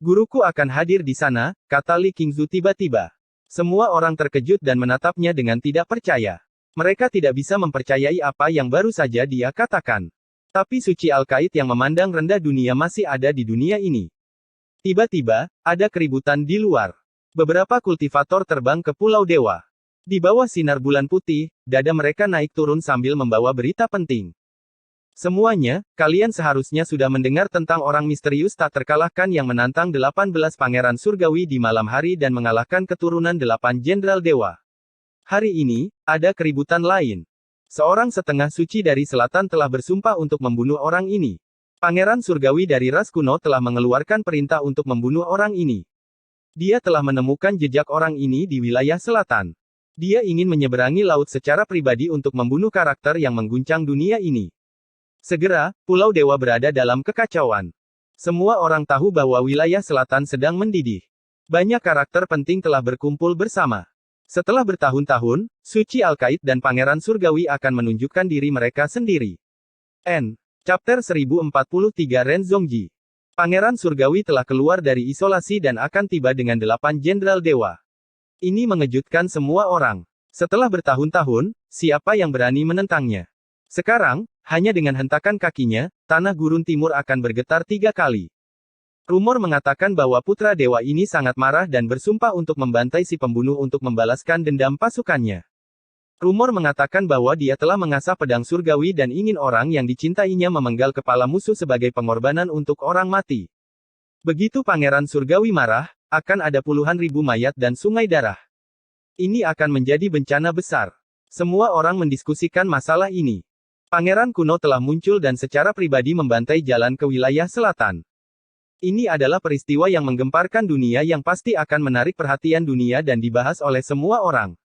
Guruku akan hadir di sana, kata Li Qingzu tiba-tiba. Semua orang terkejut dan menatapnya dengan tidak percaya. Mereka tidak bisa mempercayai apa yang baru saja dia katakan. Tapi suci Al-Qaid yang memandang rendah dunia masih ada di dunia ini. Tiba-tiba, ada keributan di luar. Beberapa kultivator terbang ke Pulau Dewa. Di bawah sinar bulan putih, dada mereka naik turun sambil membawa berita penting. Semuanya, kalian seharusnya sudah mendengar tentang orang misterius tak terkalahkan yang menantang 18 pangeran surgawi di malam hari dan mengalahkan keturunan 8 jenderal dewa. Hari ini, ada keributan lain. Seorang setengah suci dari selatan telah bersumpah untuk membunuh orang ini. Pangeran surgawi dari ras kuno telah mengeluarkan perintah untuk membunuh orang ini. Dia telah menemukan jejak orang ini di wilayah selatan. Dia ingin menyeberangi laut secara pribadi untuk membunuh karakter yang mengguncang dunia ini. Segera, Pulau Dewa berada dalam kekacauan. Semua orang tahu bahwa wilayah selatan sedang mendidih. Banyak karakter penting telah berkumpul bersama. Setelah bertahun-tahun, Suci Al-Qaid dan Pangeran Surgawi akan menunjukkan diri mereka sendiri. Chapter 1043 Renzongji. Pangeran Surgawi telah keluar dari isolasi dan akan tiba dengan 8 jenderal dewa. Ini mengejutkan semua orang. Setelah bertahun-tahun, siapa yang berani menentangnya? Sekarang, hanya dengan hentakan kakinya, tanah gurun timur akan bergetar 3 kali. Rumor mengatakan bahwa putra dewa ini sangat marah dan bersumpah untuk membantai si pembunuh untuk membalaskan dendam pasukannya. Rumor mengatakan bahwa dia telah mengasah pedang surgawi dan ingin orang yang dicintainya memenggal kepala musuh sebagai pengorbanan untuk orang mati. Begitu Pangeran Surgawi marah, akan ada puluhan ribu mayat dan sungai darah. Ini akan menjadi bencana besar. Semua orang mendiskusikan masalah ini. Pangeran kuno telah muncul dan secara pribadi membantai jalan ke wilayah selatan. Ini adalah peristiwa yang menggemparkan dunia yang pasti akan menarik perhatian dunia dan dibahas oleh semua orang.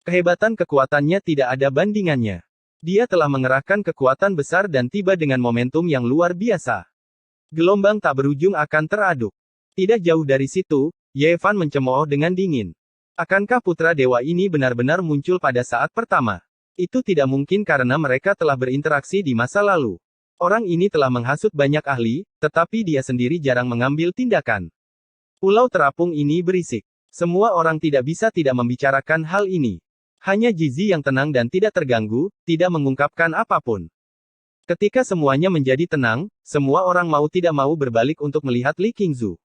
Kehebatan kekuatannya tidak ada bandingannya. Dia telah mengerahkan kekuatan besar dan tiba dengan momentum yang luar biasa. Gelombang tak berujung akan teraduk. Tidak jauh dari situ, Ye Fan mencemooh dengan dingin. Akankah putra dewa ini benar-benar muncul pada saat pertama? Itu tidak mungkin karena mereka telah berinteraksi di masa lalu. Orang ini telah menghasut banyak ahli, tetapi dia sendiri jarang mengambil tindakan. Pulau terapung ini berisik. Semua orang tidak bisa tidak membicarakan hal ini. Hanya Jizi yang tenang dan tidak terganggu, tidak mengungkapkan apapun. Ketika semuanya menjadi tenang, semua orang mau tidak mau berbalik untuk melihat Li Qingzu.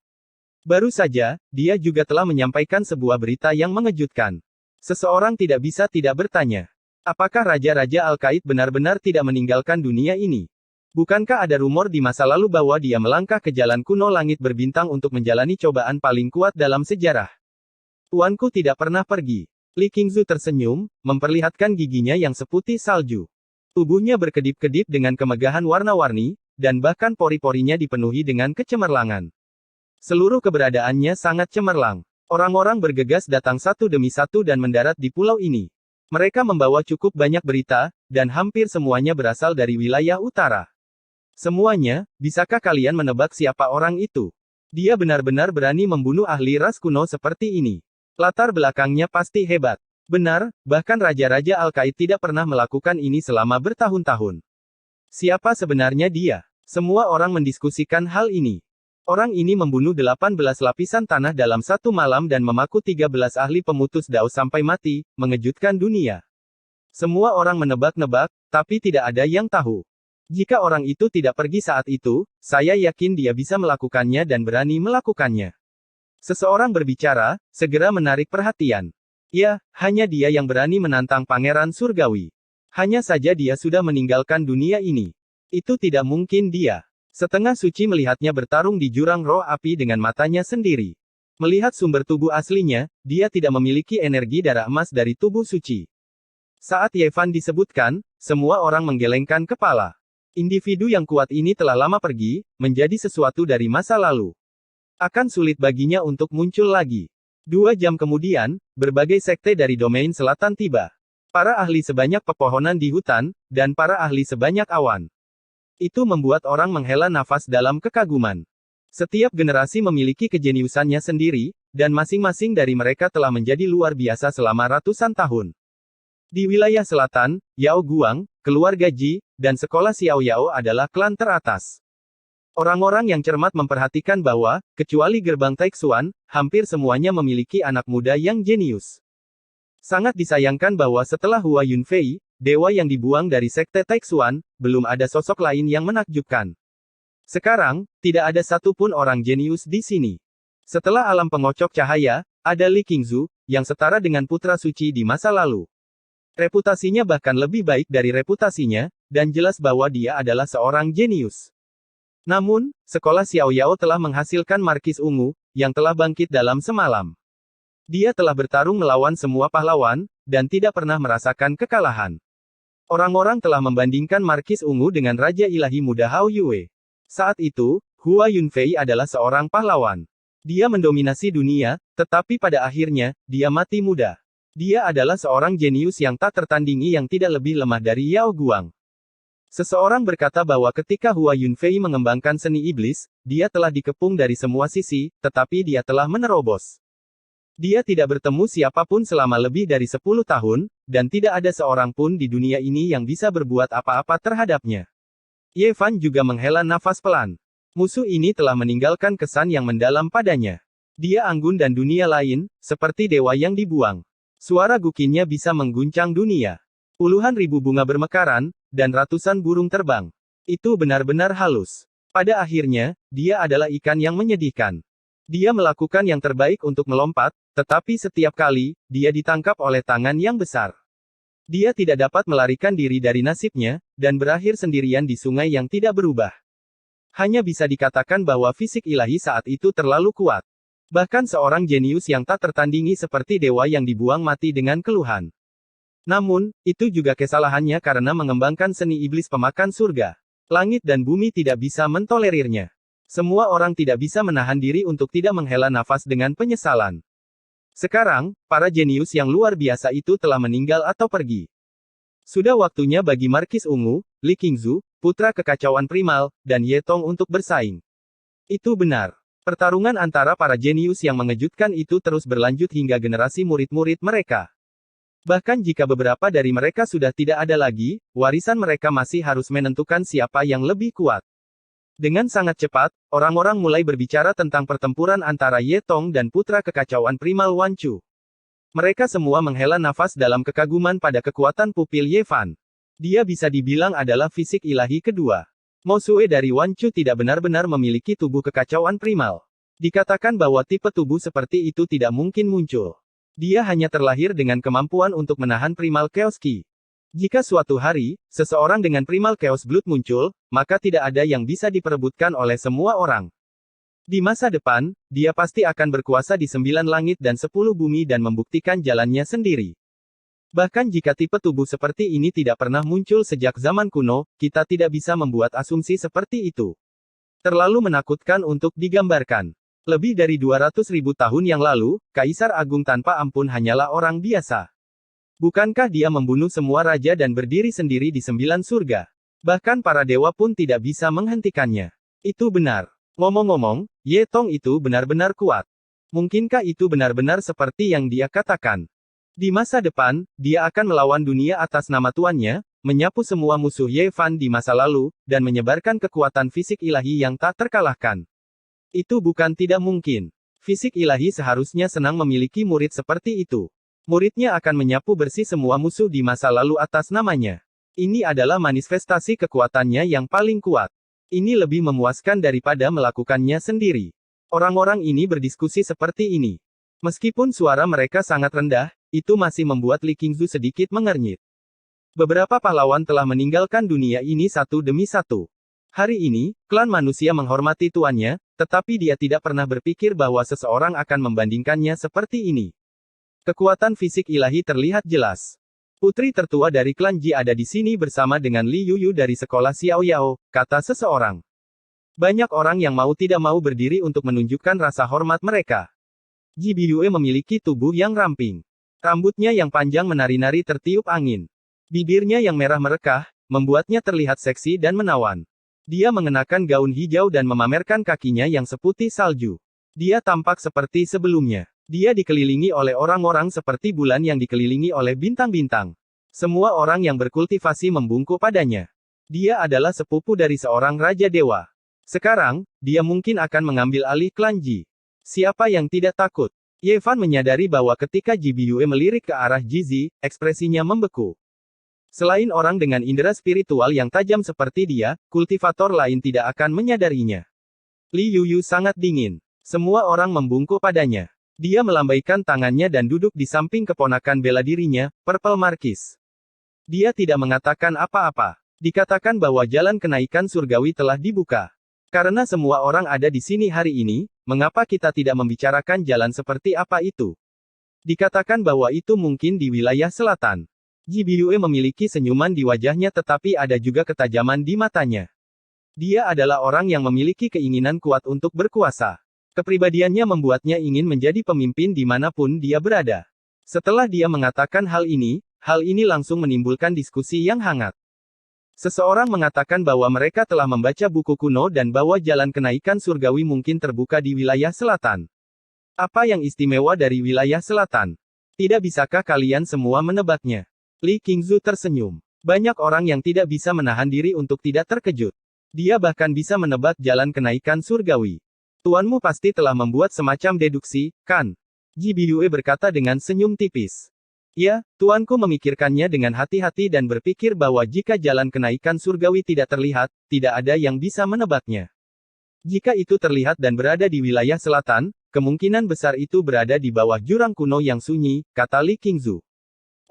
Baru saja, dia juga telah menyampaikan sebuah berita yang mengejutkan. Seseorang tidak bisa tidak bertanya. Apakah Raja-Raja Al-Qaid benar-benar tidak meninggalkan dunia ini? Bukankah ada rumor di masa lalu bahwa dia melangkah ke jalan kuno langit berbintang untuk menjalani cobaan paling kuat dalam sejarah? Tuanku tidak pernah pergi. Li Qingzu tersenyum, memperlihatkan giginya yang seputih salju. Tubuhnya berkedip-kedip dengan kemegahan warna-warni, dan bahkan pori-porinya dipenuhi dengan kecemerlangan. Seluruh keberadaannya sangat cemerlang. Orang-orang bergegas datang satu demi satu dan mendarat di pulau ini. Mereka membawa cukup banyak berita, dan hampir semuanya berasal dari wilayah utara. Semuanya, bisakah kalian menebak siapa orang itu? Dia benar-benar berani membunuh ahli ras kuno seperti ini. Latar belakangnya pasti hebat. Benar, bahkan Raja-Raja Al-Qaid tidak pernah melakukan ini selama bertahun-tahun. Siapa sebenarnya dia? Semua orang mendiskusikan hal ini. Orang ini membunuh 18 lapisan tanah dalam satu malam dan memaku 13 ahli pemutus dao sampai mati, mengejutkan dunia. Semua orang menebak-nebak, tapi tidak ada yang tahu. Jika orang itu tidak pergi saat itu, saya yakin dia bisa melakukannya dan berani melakukannya. Seseorang berbicara, segera menarik perhatian. Ya, hanya dia yang berani menantang Pangeran Surgawi. Hanya saja dia sudah meninggalkan dunia ini. Itu tidak mungkin dia. Setengah suci melihatnya bertarung di jurang roh api dengan matanya sendiri. Melihat sumber tubuh aslinya, dia tidak memiliki energi darah emas dari tubuh suci. Saat Ye Fan disebutkan, semua orang menggelengkan kepala. Individu yang kuat ini telah lama pergi, menjadi sesuatu dari masa lalu. Akan sulit baginya untuk muncul lagi. 2 jam kemudian, berbagai sekte dari domain selatan tiba. para ahli sebanyak pepohonan di hutan, dan para ahli sebanyak awan. Itu membuat orang menghela nafas dalam kekaguman. Setiap generasi memiliki kejeniusannya sendiri, dan masing-masing dari mereka telah menjadi luar biasa selama ratusan tahun. Di wilayah selatan, Yao Guang, keluarga Ji, dan sekolah Xiao Yao adalah klan teratas. Orang-orang yang cermat memperhatikan bahwa, kecuali gerbang Taixuan, hampir semuanya memiliki anak muda yang jenius. Sangat disayangkan bahwa setelah Hua Yunfei, dewa yang dibuang dari sekte Taixuan, belum ada sosok lain yang menakjubkan. Sekarang, tidak ada satupun orang jenius di sini. Setelah alam pengocok cahaya, ada Li Qingzu, yang setara dengan putra suci di masa lalu. Reputasinya bahkan lebih baik dari reputasinya, dan jelas bahwa dia adalah seorang jenius. Namun, sekolah Xiao Yao telah menghasilkan Markis Ungu, yang telah bangkit dalam semalam. Dia telah bertarung melawan semua pahlawan, dan tidak pernah merasakan kekalahan. Orang-orang telah membandingkan Markis Ungu dengan Raja Ilahi Muda Hao Yue. Saat itu, Hua Yunfei adalah seorang pahlawan. Dia mendominasi dunia, tetapi pada akhirnya, dia mati muda. Dia adalah seorang jenius yang tak tertandingi yang tidak lebih lemah dari Yao Guang. Seseorang berkata bahwa ketika Hua Yunfei mengembangkan seni iblis, dia telah dikepung dari semua sisi, tetapi dia telah menerobos. Dia tidak bertemu siapapun selama lebih dari 10 tahun, dan tidak ada seorang pun di dunia ini yang bisa berbuat apa-apa terhadapnya. Ye Fan juga menghela nafas pelan. Musuh ini telah meninggalkan kesan yang mendalam padanya. Dia anggun dan dunia lain, seperti dewa yang dibuang. Suara gukinnya bisa mengguncang dunia. Puluhan ribu bunga bermekaran, dan ratusan burung terbang. Itu benar-benar halus. Pada akhirnya, dia adalah ikan yang menyedihkan. Dia melakukan yang terbaik untuk melompat, tetapi setiap kali, dia ditangkap oleh tangan yang besar. Dia tidak dapat melarikan diri dari nasibnya, dan berakhir sendirian di sungai yang tidak berubah. Hanya bisa dikatakan bahwa fisik ilahi saat itu terlalu kuat. Bahkan seorang jenius yang tak tertandingi seperti dewa yang dibuang mati dengan keluhan. Namun, itu juga kesalahannya karena mengembangkan seni iblis pemakan surga. Langit dan bumi tidak bisa mentolerirnya. Semua orang tidak bisa menahan diri untuk tidak menghela nafas dengan penyesalan. Sekarang, para jenius yang luar biasa itu telah meninggal atau pergi. Sudah waktunya bagi Markis Ungu, Li Qingzu, putra kekacauan primal, dan Ye Tong untuk bersaing. Itu benar. Pertarungan antara para jenius yang mengejutkan itu terus berlanjut hingga generasi murid-murid mereka. Bahkan jika beberapa dari mereka sudah tidak ada lagi, warisan mereka masih harus menentukan siapa yang lebih kuat. Dengan sangat cepat, orang-orang mulai berbicara tentang pertempuran antara Ye Tong dan putra kekacauan primal Wan Chu. Mereka semua menghela nafas dalam kekaguman pada kekuatan pupil Ye Fan. Dia bisa dibilang adalah fisik ilahi kedua. Mo Xue dari Wan Chu tidak benar-benar memiliki tubuh kekacauan primal. Dikatakan bahwa tipe tubuh seperti itu tidak mungkin muncul. Dia hanya terlahir dengan kemampuan untuk menahan primal chaos ki. Jika suatu hari, seseorang dengan primal chaos blood muncul, maka tidak ada yang bisa diperebutkan oleh semua orang. Di masa depan, dia pasti akan berkuasa di 9 langit dan 10 bumi dan membuktikan jalannya sendiri. Bahkan jika tipe tubuh seperti ini tidak pernah muncul sejak zaman kuno, kita tidak bisa membuat asumsi seperti itu. Terlalu menakutkan untuk digambarkan. Lebih dari 200.000 tahun yang lalu, Kaisar Agung tanpa ampun hanyalah orang biasa. Bukankah dia membunuh semua raja dan berdiri sendiri di 9 surga? Bahkan para dewa pun tidak bisa menghentikannya. Itu benar. Ngomong-ngomong, Ye Tong itu benar-benar kuat. Mungkinkah itu benar-benar seperti yang dia katakan? Di masa depan, dia akan melawan dunia atas nama tuannya, menyapu semua musuh Ye Fan di masa lalu, dan menyebarkan kekuatan fisik ilahi yang tak terkalahkan. Itu bukan tidak mungkin. Fisik ilahi seharusnya senang memiliki murid seperti itu. Muridnya akan menyapu bersih semua musuh di masa lalu atas namanya. Ini adalah manifestasi kekuatannya yang paling kuat. Ini lebih memuaskan daripada melakukannya sendiri. Orang-orang ini berdiskusi seperti ini. Meskipun suara mereka sangat rendah, itu masih membuat Li Qingzu sedikit mengernyit. Beberapa pahlawan telah meninggalkan dunia ini satu demi satu. Hari ini, klan manusia menghormati tuannya, tetapi dia tidak pernah berpikir bahwa seseorang akan membandingkannya seperti ini. Kekuatan fisik ilahi terlihat jelas. Putri tertua dari klan Ji ada di sini bersama dengan Li Yuyu dari sekolah Xiao Yao, kata seseorang. Banyak orang yang mau tidak mau berdiri untuk menunjukkan rasa hormat mereka. Ji Biyue memiliki tubuh yang ramping. Rambutnya yang panjang menari-nari tertiup angin. Bibirnya yang merah merekah, membuatnya terlihat seksi dan menawan. Dia mengenakan gaun hijau dan memamerkan kakinya yang seputih salju. Dia tampak seperti sebelumnya. Dia dikelilingi oleh orang-orang seperti bulan yang dikelilingi oleh bintang-bintang. Semua orang yang berkultivasi membungkuk padanya. Dia adalah sepupu dari seorang raja dewa. Sekarang, dia mungkin akan mengambil alih klan Ji. Siapa yang tidak takut? Yevan menyadari bahwa ketika Ji Biyue melirik ke arah Jizi, ekspresinya membeku. Selain orang dengan indera spiritual yang tajam seperti dia, kultivator lain tidak akan menyadarinya. Li Yuyu sangat dingin. Semua orang membungkuk padanya. Dia melambaikan tangannya dan duduk di samping keponakan bela dirinya, Purple Marquis. Dia tidak mengatakan apa-apa. Dikatakan bahwa jalan kenaikan surgawi telah dibuka. Karena semua orang ada di sini hari ini, mengapa kita tidak membicarakan jalan seperti apa itu? Dikatakan bahwa itu mungkin di wilayah selatan. Ji Biyue memiliki senyuman di wajahnya tetapi ada juga ketajaman di matanya. Dia adalah orang yang memiliki keinginan kuat untuk berkuasa. Kepribadiannya membuatnya ingin menjadi pemimpin dimanapun dia berada. Setelah dia mengatakan hal ini langsung menimbulkan diskusi yang hangat. Seseorang mengatakan bahwa mereka telah membaca buku kuno dan bahwa jalan kenaikan surgawi mungkin terbuka di wilayah selatan. Apa yang istimewa dari wilayah selatan? Tidak bisakah kalian semua menebaknya? Li Qingzu tersenyum. Banyak orang yang tidak bisa menahan diri untuk tidak terkejut. Dia bahkan bisa menebak jalan kenaikan surgawi. Tuanmu pasti telah membuat semacam deduksi, kan? Ji Biyue berkata dengan senyum tipis. Ya, tuanku memikirkannya dengan hati-hati dan berpikir bahwa jika jalan kenaikan surgawi tidak terlihat, tidak ada yang bisa menebaknya. Jika itu terlihat dan berada di wilayah selatan, kemungkinan besar itu berada di bawah jurang kuno yang sunyi, kata Li Qingzu.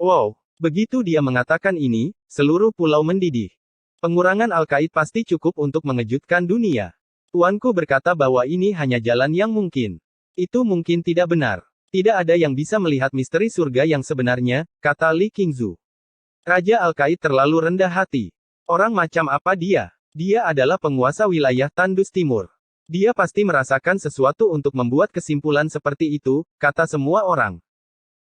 Wow, begitu dia mengatakan ini, seluruh pulau mendidih. Pengurangan Al-Qaid pasti cukup untuk mengejutkan dunia. Tuanku berkata bahwa ini hanya jalan yang mungkin. Itu mungkin tidak benar. Tidak ada yang bisa melihat misteri surga yang sebenarnya, kata Li Qingzu. Raja Al-Qaid terlalu rendah hati. Orang macam apa dia? Dia adalah penguasa wilayah Tandus Timur. Dia pasti merasakan sesuatu untuk membuat kesimpulan seperti itu, kata semua orang.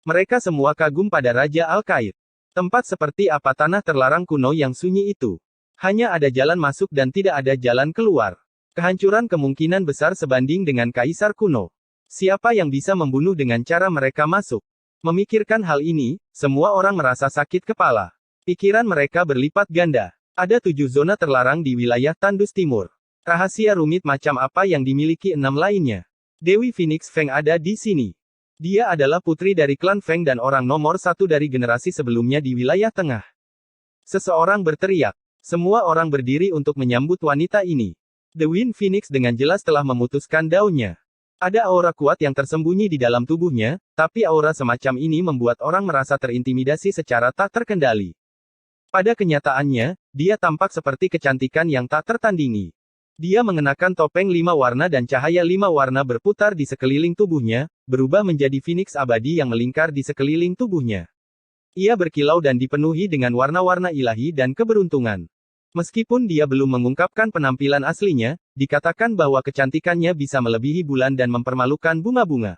Mereka semua kagum pada Raja Al-Qaid. Tempat seperti apa tanah terlarang kuno yang sunyi itu? Hanya ada jalan masuk dan tidak ada jalan keluar. Kehancuran kemungkinan besar sebanding dengan kaisar kuno. Siapa yang bisa membunuh dengan cara mereka masuk? Memikirkan hal ini, semua orang merasa sakit kepala. Pikiran mereka berlipat ganda. Ada 7 zona terlarang di wilayah Tandus Timur. Rahasia rumit macam apa yang dimiliki 6 lainnya? Dewi Phoenix Feng ada di sini. Dia adalah putri dari klan Feng dan orang nomor 1 dari generasi sebelumnya di wilayah tengah. Seseorang berteriak. Semua orang berdiri untuk menyambut wanita ini. The Wind Phoenix dengan jelas telah memutuskan daunnya. Ada aura kuat yang tersembunyi di dalam tubuhnya, tapi aura semacam ini membuat orang merasa terintimidasi secara tak terkendali. Pada kenyataannya, dia tampak seperti kecantikan yang tak tertandingi. Dia mengenakan topeng 5 warna dan cahaya 5 warna berputar di sekeliling tubuhnya, berubah menjadi Phoenix abadi yang melingkar di sekeliling tubuhnya. Ia berkilau dan dipenuhi dengan warna-warna ilahi dan keberuntungan. Meskipun dia belum mengungkapkan penampilan aslinya, dikatakan bahwa kecantikannya bisa melebihi bulan dan mempermalukan bunga-bunga.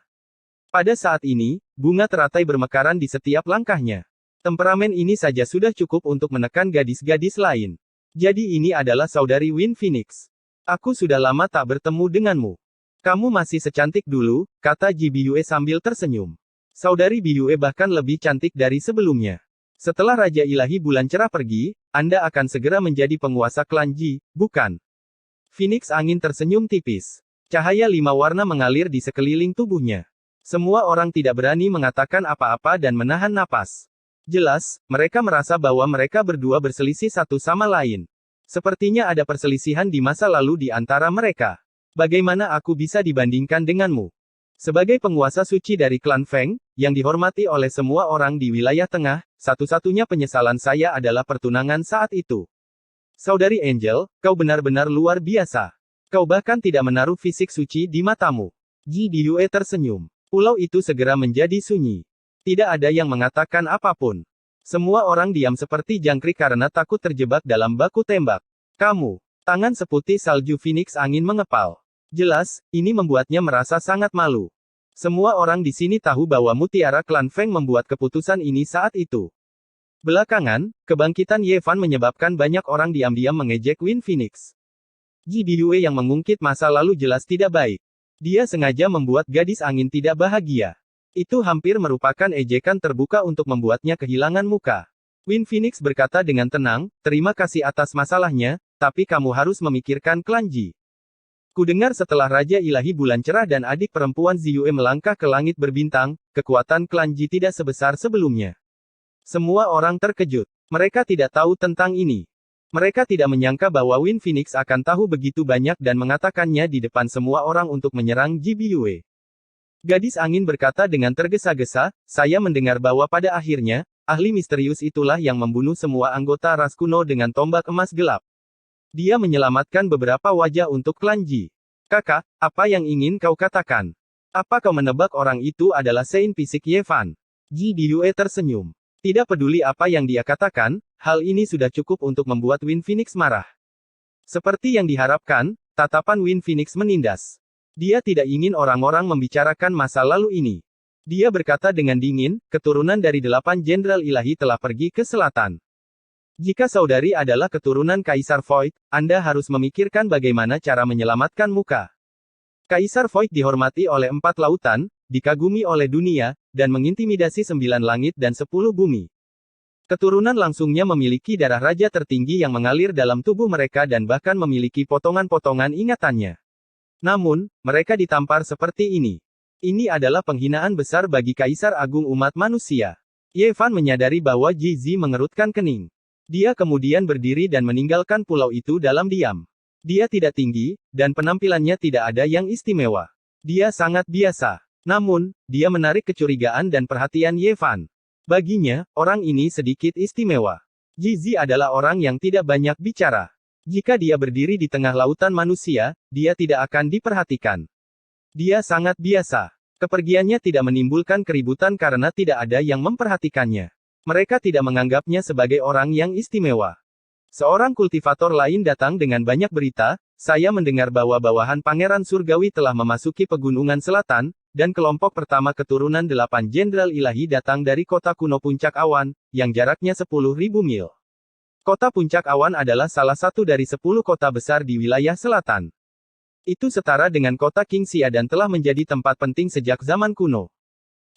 Pada saat ini, bunga teratai bermekaran di setiap langkahnya. Temperamen ini saja sudah cukup untuk menekan gadis-gadis lain. Jadi ini adalah saudari Wind Phoenix. Aku sudah lama tak bertemu denganmu. Kamu masih secantik dulu, kata Ji Biyue sambil tersenyum. Saudari Biyue bahkan lebih cantik dari sebelumnya. Setelah Raja Ilahi Bulan Cerah pergi, Anda akan segera menjadi penguasa klan Ji, bukan? Phoenix angin tersenyum tipis. Cahaya 5 warna mengalir di sekeliling tubuhnya. Semua orang tidak berani mengatakan apa-apa dan menahan napas. Jelas, mereka merasa bahwa mereka berdua berselisih satu sama lain. Sepertinya ada perselisihan di masa lalu di antara mereka. Bagaimana aku bisa dibandingkan denganmu? Sebagai penguasa suci dari klan Feng, yang dihormati oleh semua orang di wilayah tengah, satu-satunya penyesalan saya adalah pertunangan saat itu. Saudari Angel, kau benar-benar luar biasa. Kau bahkan tidak menaruh fisik suci di matamu. Ji Biyue tersenyum. Pulau itu segera menjadi sunyi. Tidak ada yang mengatakan apapun. Semua orang diam seperti jangkrik karena takut terjebak dalam baku tembak. Kamu. Tangan seputih salju Phoenix angin mengepal. Jelas, ini membuatnya merasa sangat malu. Semua orang di sini tahu bahwa Mutiara Klan Feng membuat keputusan ini saat itu. Belakangan, kebangkitan Ye Fan menyebabkan banyak orang diam-diam mengejek Wind Phoenix. Ji Biyue yang mengungkit masa lalu jelas tidak baik. Dia sengaja membuat gadis angin tidak bahagia. Itu hampir merupakan ejekan terbuka untuk membuatnya kehilangan muka. Wind Phoenix berkata dengan tenang, terima kasih atas masalahnya, tapi kamu harus memikirkan klan Ji. Kudengar setelah Raja Ilahi Bulan Cerah dan adik perempuan Ziyue melangkah ke langit berbintang, kekuatan klan Ji tidak sebesar sebelumnya. Semua orang terkejut. Mereka tidak tahu tentang ini. Mereka tidak menyangka bahwa Wind Phoenix akan tahu begitu banyak dan mengatakannya di depan semua orang untuk menyerang Ji Biyue. Gadis angin berkata dengan tergesa-gesa, saya mendengar bahwa pada akhirnya, ahli misterius itulah yang membunuh semua anggota ras kuno dengan tombak emas gelap. Dia menyelamatkan beberapa wajah untuk klan Ji. Kakak, apa yang ingin kau katakan? Apa kau menebak orang itu adalah Sein Fisik Ye Fan? Ji Biyue tersenyum. Tidak peduli apa yang dia katakan, hal ini sudah cukup untuk membuat Wind Phoenix marah. Seperti yang diharapkan, tatapan Wind Phoenix menindas. Dia tidak ingin orang-orang membicarakan masa lalu ini. Dia berkata dengan dingin, keturunan dari 8 jenderal ilahi telah pergi ke selatan. Jika saudari adalah keturunan Kaisar Void, Anda harus memikirkan bagaimana cara menyelamatkan muka. Kaisar Void dihormati oleh 4 lautan, dikagumi oleh dunia, dan mengintimidasi 9 langit dan 10 bumi. Keturunan langsungnya memiliki darah raja tertinggi yang mengalir dalam tubuh mereka dan bahkan memiliki potongan-potongan ingatannya. Namun, mereka ditampar seperti ini. Ini adalah penghinaan besar bagi Kaisar Agung umat manusia. Ye Fan menyadari bahwa Ji Zi mengerutkan kening. Dia kemudian berdiri dan meninggalkan pulau itu dalam diam. Dia tidak tinggi, dan penampilannya tidak ada yang istimewa. Dia sangat biasa. Namun, dia menarik kecurigaan dan perhatian Ye Fan. Baginya, orang ini sedikit istimewa. Ji Zi adalah orang yang tidak banyak bicara. Jika dia berdiri di tengah lautan manusia, dia tidak akan diperhatikan. Dia sangat biasa. Kepergiannya tidak menimbulkan keributan karena tidak ada yang memperhatikannya. Mereka tidak menganggapnya sebagai orang yang istimewa. Seorang kultivator lain datang dengan banyak berita, saya mendengar bahwa bawahan Pangeran Surgawi telah memasuki pegunungan selatan, dan kelompok pertama keturunan 8 jenderal ilahi datang dari kota kuno Puncak Awan, yang jaraknya 10.000 mil. Kota Puncak Awan adalah salah satu dari 10 kota besar di wilayah selatan. Itu setara dengan kota Qingxia dan telah menjadi tempat penting sejak zaman kuno.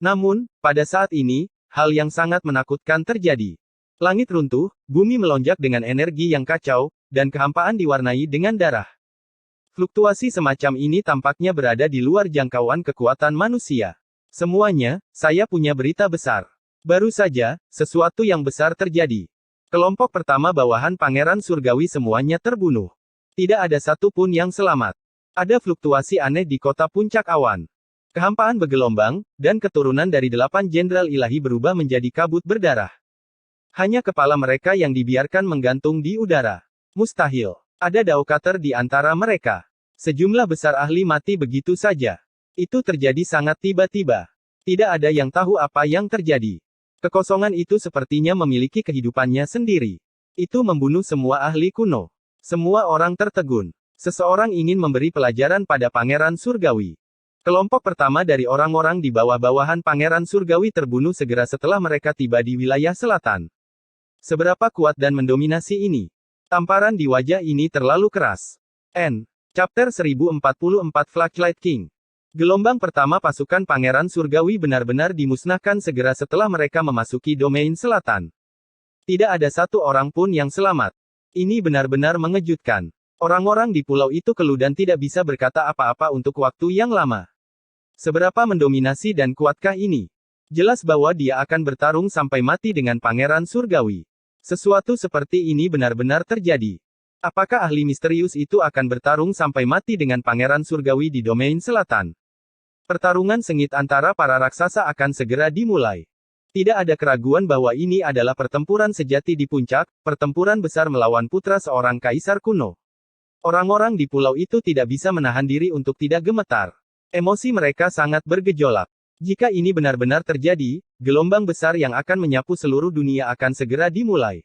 Namun, pada saat ini, hal yang sangat menakutkan terjadi. Langit runtuh, bumi melonjak dengan energi yang kacau, dan kehampaan diwarnai dengan darah. Fluktuasi semacam ini tampaknya berada di luar jangkauan kekuatan manusia. Semuanya, saya punya berita besar. Baru saja, sesuatu yang besar terjadi. Kelompok pertama bawahan Pangeran Surgawi semuanya terbunuh. Tidak ada satu pun yang selamat. Ada fluktuasi aneh di kota Puncak Awan. Kehampaan bergelombang, dan keturunan dari 8 jenderal ilahi berubah menjadi kabut berdarah. Hanya kepala mereka yang dibiarkan menggantung di udara. Mustahil. Ada Daokater di antara mereka. Sejumlah besar ahli mati begitu saja. Itu terjadi sangat tiba-tiba. Tidak ada yang tahu apa yang terjadi. Kekosongan itu sepertinya memiliki kehidupannya sendiri. Itu membunuh semua ahli kuno. Semua orang tertegun. Seseorang ingin memberi pelajaran pada Pangeran Surgawi. Kelompok pertama dari orang-orang di bawah-bawahan Pangeran Surgawi terbunuh segera setelah mereka tiba di wilayah selatan. Seberapa kuat dan mendominasi ini? Tamparan di wajah ini terlalu keras. N. Chapter 1044 Flashlight King. Gelombang pertama pasukan Pangeran Surgawi benar-benar dimusnahkan segera setelah mereka memasuki domain selatan. Tidak ada satu orang pun yang selamat. Ini benar-benar mengejutkan. Orang-orang di pulau itu keluh dan tidak bisa berkata apa-apa untuk waktu yang lama. Seberapa mendominasi dan kuatkah ini? Jelas bahwa dia akan bertarung sampai mati dengan Pangeran Surgawi. Sesuatu seperti ini benar-benar terjadi. Apakah ahli misterius itu akan bertarung sampai mati dengan Pangeran Surgawi di domain selatan? Pertarungan sengit antara para raksasa akan segera dimulai. Tidak ada keraguan bahwa ini adalah pertempuran sejati di puncak, pertempuran besar melawan putra seorang kaisar kuno. Orang-orang di pulau itu tidak bisa menahan diri untuk tidak gemetar. Emosi mereka sangat bergejolak. Jika ini benar-benar terjadi, gelombang besar yang akan menyapu seluruh dunia akan segera dimulai.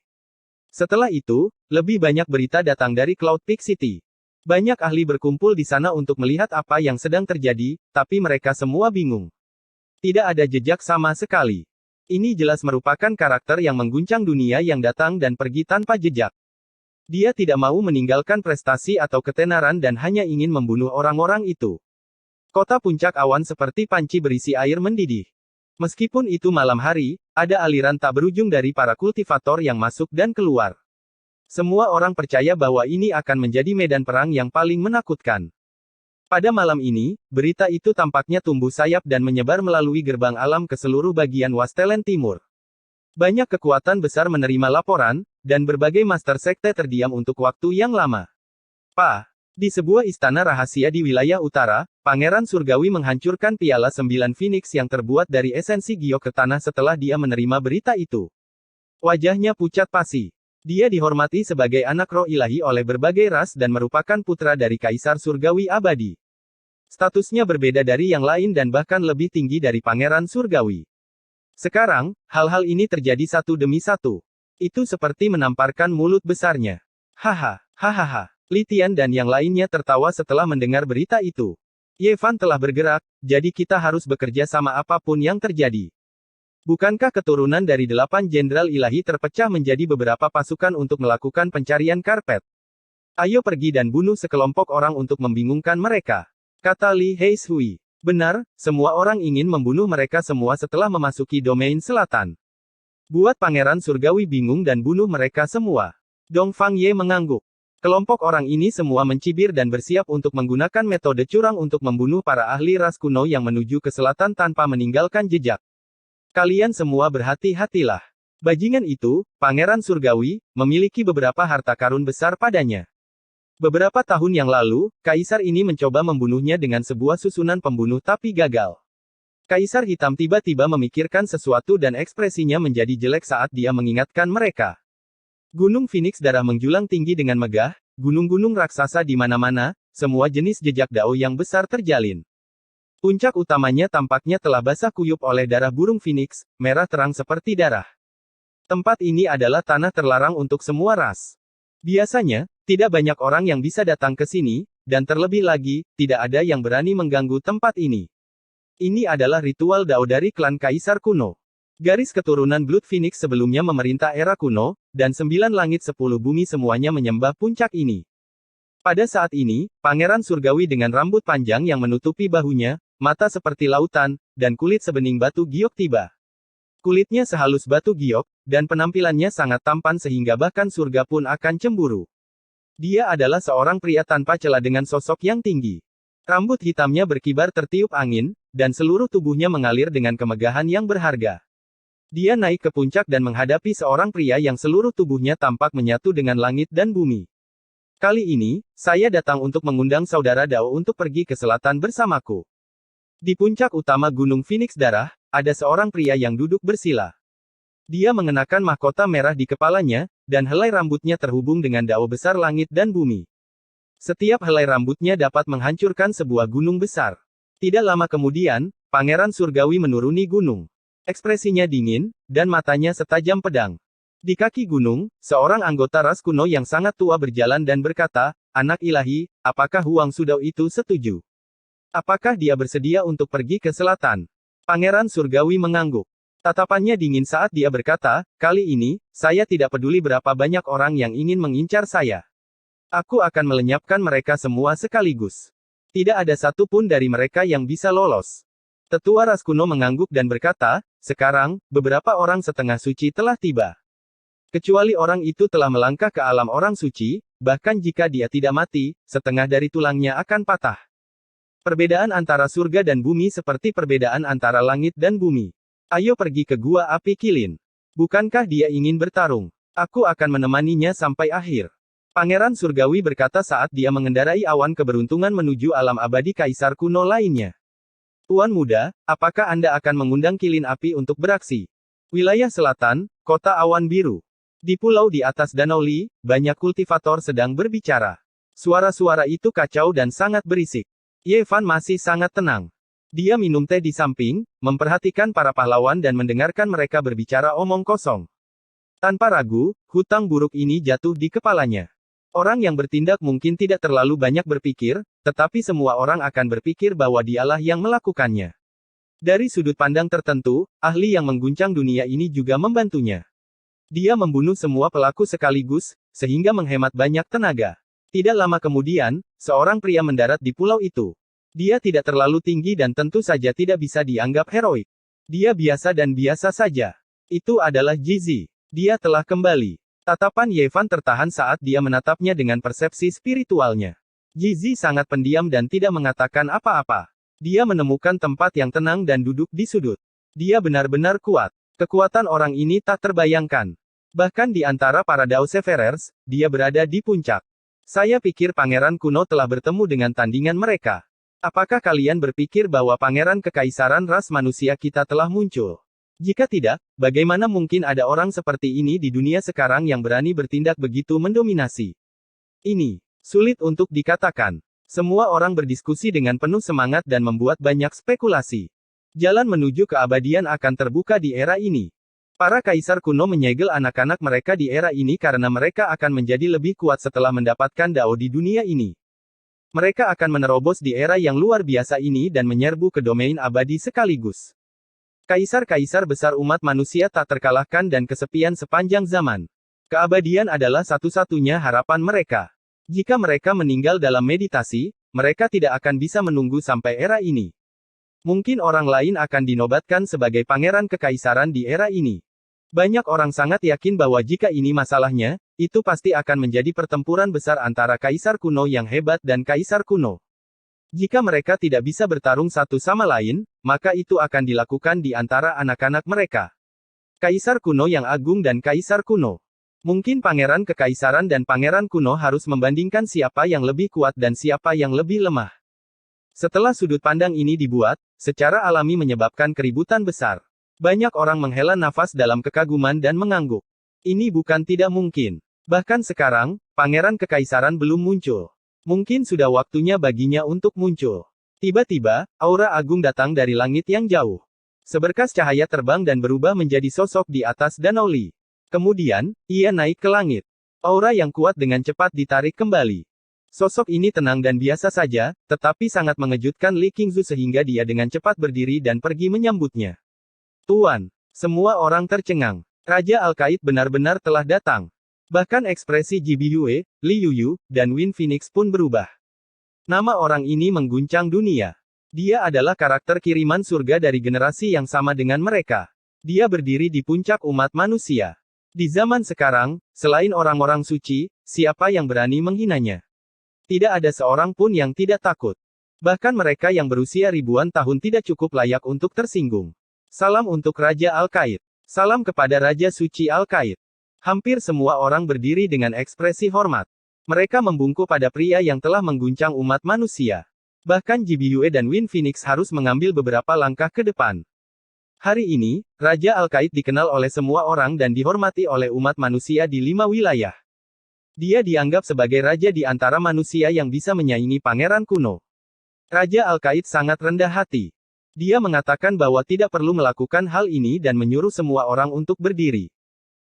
Setelah itu, lebih banyak berita datang dari Cloud Peak City. Banyak ahli berkumpul di sana untuk melihat apa yang sedang terjadi, tapi mereka semua bingung. Tidak ada jejak sama sekali. Ini jelas merupakan karakter yang mengguncang dunia yang datang dan pergi tanpa jejak. Dia tidak mau meninggalkan prestasi atau ketenaran dan hanya ingin membunuh orang-orang itu. Kota puncak awan seperti panci berisi air mendidih. Meskipun itu malam hari, ada aliran tak berujung dari para kultivator yang masuk dan keluar. Semua orang percaya bahwa ini akan menjadi medan perang yang paling menakutkan. Pada malam ini, berita itu tampaknya tumbuh sayap dan menyebar melalui gerbang alam ke seluruh bagian Wastelen Timur. Banyak kekuatan besar menerima laporan, dan berbagai master sekte terdiam untuk waktu yang lama. Di sebuah istana rahasia di wilayah utara, Pangeran Surgawi menghancurkan piala 9 Phoenix yang terbuat dari esensi giok ke tanah setelah dia menerima berita itu. Wajahnya pucat pasi. Dia dihormati sebagai anak roh ilahi oleh berbagai ras dan merupakan putra dari Kaisar Surgawi abadi. Statusnya berbeda dari yang lain dan bahkan lebih tinggi dari Pangeran Surgawi. Sekarang, hal-hal ini terjadi satu demi satu. Itu seperti menamparkan mulut besarnya. Hahaha. Li Tian dan yang lainnya tertawa setelah mendengar berita itu. Ye Fan telah bergerak, jadi kita harus bekerja sama apapun yang terjadi. Bukankah keturunan dari 8 jenderal ilahi terpecah menjadi beberapa pasukan untuk melakukan pencarian karpet? Ayo pergi dan bunuh sekelompok orang untuk membingungkan mereka. Kata Li Heishui. Benar, semua orang ingin membunuh mereka semua setelah memasuki domain selatan. Buat Pangeran Surgawi bingung dan bunuh mereka semua. Dong Fang Ye mengangguk. Kelompok orang ini semua mencibir dan bersiap untuk menggunakan metode curang untuk membunuh para ahli ras kuno yang menuju ke selatan tanpa meninggalkan jejak. Kalian semua berhati-hatilah. Bajingan itu, Pangeran Surgawi, memiliki beberapa harta karun besar padanya. Beberapa tahun yang lalu, Kaisar ini mencoba membunuhnya dengan sebuah susunan pembunuh tapi gagal. Kaisar Hitam tiba-tiba memikirkan sesuatu dan ekspresinya menjadi jelek saat dia mengingatkan mereka. Gunung Phoenix darah menjulang tinggi dengan megah, gunung-gunung raksasa di mana-mana, semua jenis jejak dao yang besar terjalin. Puncak utamanya tampaknya telah basah kuyup oleh darah burung Phoenix, merah terang seperti darah. Tempat ini adalah tanah terlarang untuk semua ras. Biasanya, tidak banyak orang yang bisa datang ke sini, dan terlebih lagi, tidak ada yang berani mengganggu tempat ini. Ini adalah ritual Dao dari klan Kaisar kuno. Garis keturunan Blood Phoenix sebelumnya memerintah era kuno, dan 9 langit 10 bumi semuanya menyembah puncak ini. Pada saat ini, Pangeran Surgawi dengan rambut panjang yang menutupi bahunya, mata seperti lautan, dan kulit sebening batu giok tiba. Kulitnya sehalus batu giok, dan penampilannya sangat tampan sehingga bahkan surga pun akan cemburu. Dia adalah seorang pria tanpa celah dengan sosok yang tinggi. Rambut hitamnya berkibar tertiup angin, dan seluruh tubuhnya mengalir dengan kemegahan yang berharga. Dia naik ke puncak dan menghadapi seorang pria yang seluruh tubuhnya tampak menyatu dengan langit dan bumi. Kali ini, saya datang untuk mengundang saudara Dao untuk pergi ke selatan bersamaku. Di puncak utama Gunung Phoenix Darah, ada seorang pria yang duduk bersila. Dia mengenakan mahkota merah di kepalanya, dan helai rambutnya terhubung dengan dao besar langit dan bumi. Setiap helai rambutnya dapat menghancurkan sebuah gunung besar. Tidak lama kemudian, Pangeran Surgawi menuruni gunung. Ekspresinya dingin, dan matanya setajam pedang. Di kaki gunung, seorang anggota ras kuno yang sangat tua berjalan dan berkata, "Anak ilahi, apakah Huang Sudao itu setuju? Apakah dia bersedia untuk pergi ke selatan?" Pangeran Surgawi mengangguk. Tatapannya dingin saat dia berkata, "Kali ini, saya tidak peduli berapa banyak orang yang ingin mengincar saya. Aku akan melenyapkan mereka semua sekaligus. Tidak ada satu pun dari mereka yang bisa lolos." Tetua ras kuno mengangguk dan berkata, "Sekarang, beberapa orang setengah suci telah tiba. Kecuali orang itu telah melangkah ke alam orang suci, bahkan jika dia tidak mati, setengah dari tulangnya akan patah." Perbedaan antara surga dan bumi seperti perbedaan antara langit dan bumi. Ayo pergi ke gua api kilin. Bukankah dia ingin bertarung? Aku akan menemaninya sampai akhir. Pangeran Surgawi berkata saat dia mengendarai awan keberuntungan menuju alam abadi kaisar kuno lainnya. Tuan muda, apakah Anda akan mengundang kilin api untuk beraksi? Wilayah selatan, kota awan biru. Di pulau di atas Danau Li, banyak kultivator sedang berbicara. Suara-suara itu kacau dan sangat berisik. Ye Fan masih sangat tenang. Dia minum teh di samping, memperhatikan para pahlawan dan mendengarkan mereka berbicara omong kosong. Tanpa ragu, hutang buruk ini jatuh di kepalanya. Orang yang bertindak mungkin tidak terlalu banyak berpikir, tetapi semua orang akan berpikir bahwa dialah yang melakukannya. Dari sudut pandang tertentu, ahli yang mengguncang dunia ini juga membantunya. Dia membunuh semua pelaku sekaligus, sehingga menghemat banyak tenaga. Tidak lama kemudian, seorang pria mendarat di pulau itu. Dia tidak terlalu tinggi dan tentu saja tidak bisa dianggap heroik. Dia biasa dan biasa saja. Itu adalah Jizi. Dia telah kembali. Tatapan Yevan tertahan saat dia menatapnya dengan persepsi spiritualnya. Jizi sangat pendiam dan tidak mengatakan apa-apa. Dia menemukan tempat yang tenang dan duduk di sudut. Dia benar-benar kuat. Kekuatan orang ini tak terbayangkan. Bahkan di antara para Dao Severers, dia berada di puncak. Saya pikir pangeran kuno telah bertemu dengan tandingan mereka. Apakah kalian berpikir bahwa pangeran kekaisaran ras manusia kita telah muncul? Jika tidak, bagaimana mungkin ada orang seperti ini di dunia sekarang yang berani bertindak begitu mendominasi? Ini sulit untuk dikatakan. Semua orang berdiskusi dengan penuh semangat dan membuat banyak spekulasi. Jalan menuju keabadian akan terbuka di era ini. Para kaisar kuno menyegel anak-anak mereka di era ini karena mereka akan menjadi lebih kuat setelah mendapatkan Dao di dunia ini. Mereka akan menerobos di era yang luar biasa ini dan menyerbu ke domain abadi sekaligus. Kaisar-kaisar besar umat manusia tak terkalahkan dan kesepian sepanjang zaman. Keabadian adalah satu-satunya harapan mereka. Jika mereka meninggal dalam meditasi, mereka tidak akan bisa menunggu sampai era ini. Mungkin orang lain akan dinobatkan sebagai pangeran kekaisaran di era ini. Banyak orang sangat yakin bahwa jika ini masalahnya, itu pasti akan menjadi pertempuran besar antara kaisar kuno yang hebat dan kaisar kuno. Jika mereka tidak bisa bertarung satu sama lain, maka itu akan dilakukan di antara anak-anak mereka. Kaisar kuno yang agung dan kaisar kuno. Mungkin pangeran kekaisaran dan pangeran kuno harus membandingkan siapa yang lebih kuat dan siapa yang lebih lemah. Setelah sudut pandang ini dibuat, secara alami menyebabkan keributan besar. Banyak orang menghela nafas dalam kekaguman dan mengangguk. Ini bukan tidak mungkin. Bahkan sekarang, pangeran kekaisaran belum muncul. Mungkin sudah waktunya baginya untuk muncul. Tiba-tiba, aura agung datang dari langit yang jauh. Seberkas cahaya terbang dan berubah menjadi sosok di atas Danau Li. Kemudian, ia naik ke langit. Aura yang kuat dengan cepat ditarik kembali. Sosok ini tenang dan biasa saja, tetapi sangat mengejutkan Li Qingzu sehingga dia dengan cepat berdiri dan pergi menyambutnya. Tuan, semua orang tercengang. Raja Al-Qaid benar-benar telah datang. Bahkan ekspresi Jibi Yue, Li Yuyu, dan Win Phoenix pun berubah. Nama orang ini mengguncang dunia. Dia adalah karakter kiriman surga dari generasi yang sama dengan mereka. Dia berdiri di puncak umat manusia. Di zaman sekarang, selain orang-orang suci, siapa yang berani menghinanya? Tidak ada seorang pun yang tidak takut. Bahkan mereka yang berusia ribuan tahun tidak cukup layak untuk tersinggung. Salam untuk Raja Al-Qaid. Salam kepada Raja Suci Al-Qaid. Hampir semua orang berdiri dengan ekspresi hormat. Mereka membungkuk pada pria yang telah mengguncang umat manusia. Bahkan Jibi Yue dan Win Phoenix harus mengambil beberapa langkah ke depan. Hari ini, Raja Al-Qaid dikenal oleh semua orang dan dihormati oleh umat manusia di 5 wilayah. Dia dianggap sebagai raja di antara manusia yang bisa menyaingi pangeran kuno. Raja Al-Qaid sangat rendah hati. Dia mengatakan bahwa tidak perlu melakukan hal ini dan menyuruh semua orang untuk berdiri.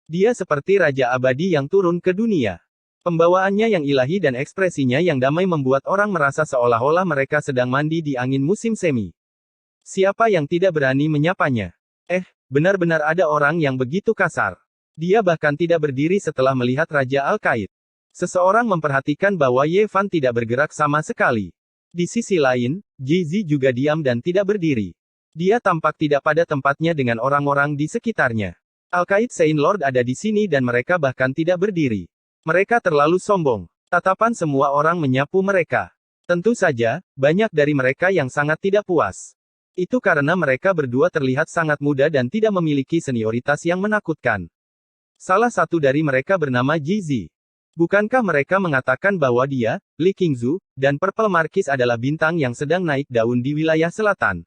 Dia seperti raja abadi yang turun ke dunia. Pembawaannya yang ilahi dan ekspresinya yang damai membuat orang merasa seolah-olah mereka sedang mandi di angin musim semi. Siapa yang tidak berani menyapanya? Benar-benar ada orang yang begitu kasar. Dia bahkan tidak berdiri setelah melihat Raja Al-Qaid. Seseorang memperhatikan bahwa Yevan tidak bergerak sama sekali. Di sisi lain, Jizi juga diam dan tidak berdiri. Dia tampak tidak pada tempatnya dengan orang-orang di sekitarnya. Al-Qaid Saint Lord ada di sini dan mereka bahkan tidak berdiri. Mereka terlalu sombong. Tatapan semua orang menyapu mereka. Tentu saja, banyak dari mereka yang sangat tidak puas. Itu karena mereka berdua terlihat sangat muda dan tidak memiliki senioritas yang menakutkan. Salah satu dari mereka bernama Jizi. Bukankah mereka mengatakan bahwa dia, Li Qingzu, dan Purple Marquis adalah bintang yang sedang naik daun di wilayah selatan?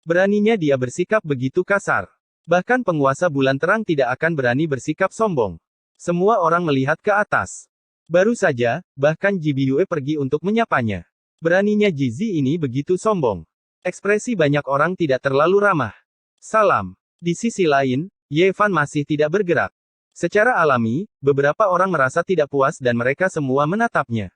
Beraninya dia bersikap begitu kasar. Bahkan penguasa bulan terang tidak akan berani bersikap sombong. Semua orang melihat ke atas. Baru saja, bahkan Jibi Yue pergi untuk menyapanya. Beraninya Jizi ini begitu sombong. Ekspresi banyak orang tidak terlalu ramah. Salam. Di sisi lain, Yevan masih tidak bergerak. Secara alami, beberapa orang merasa tidak puas dan mereka semua menatapnya.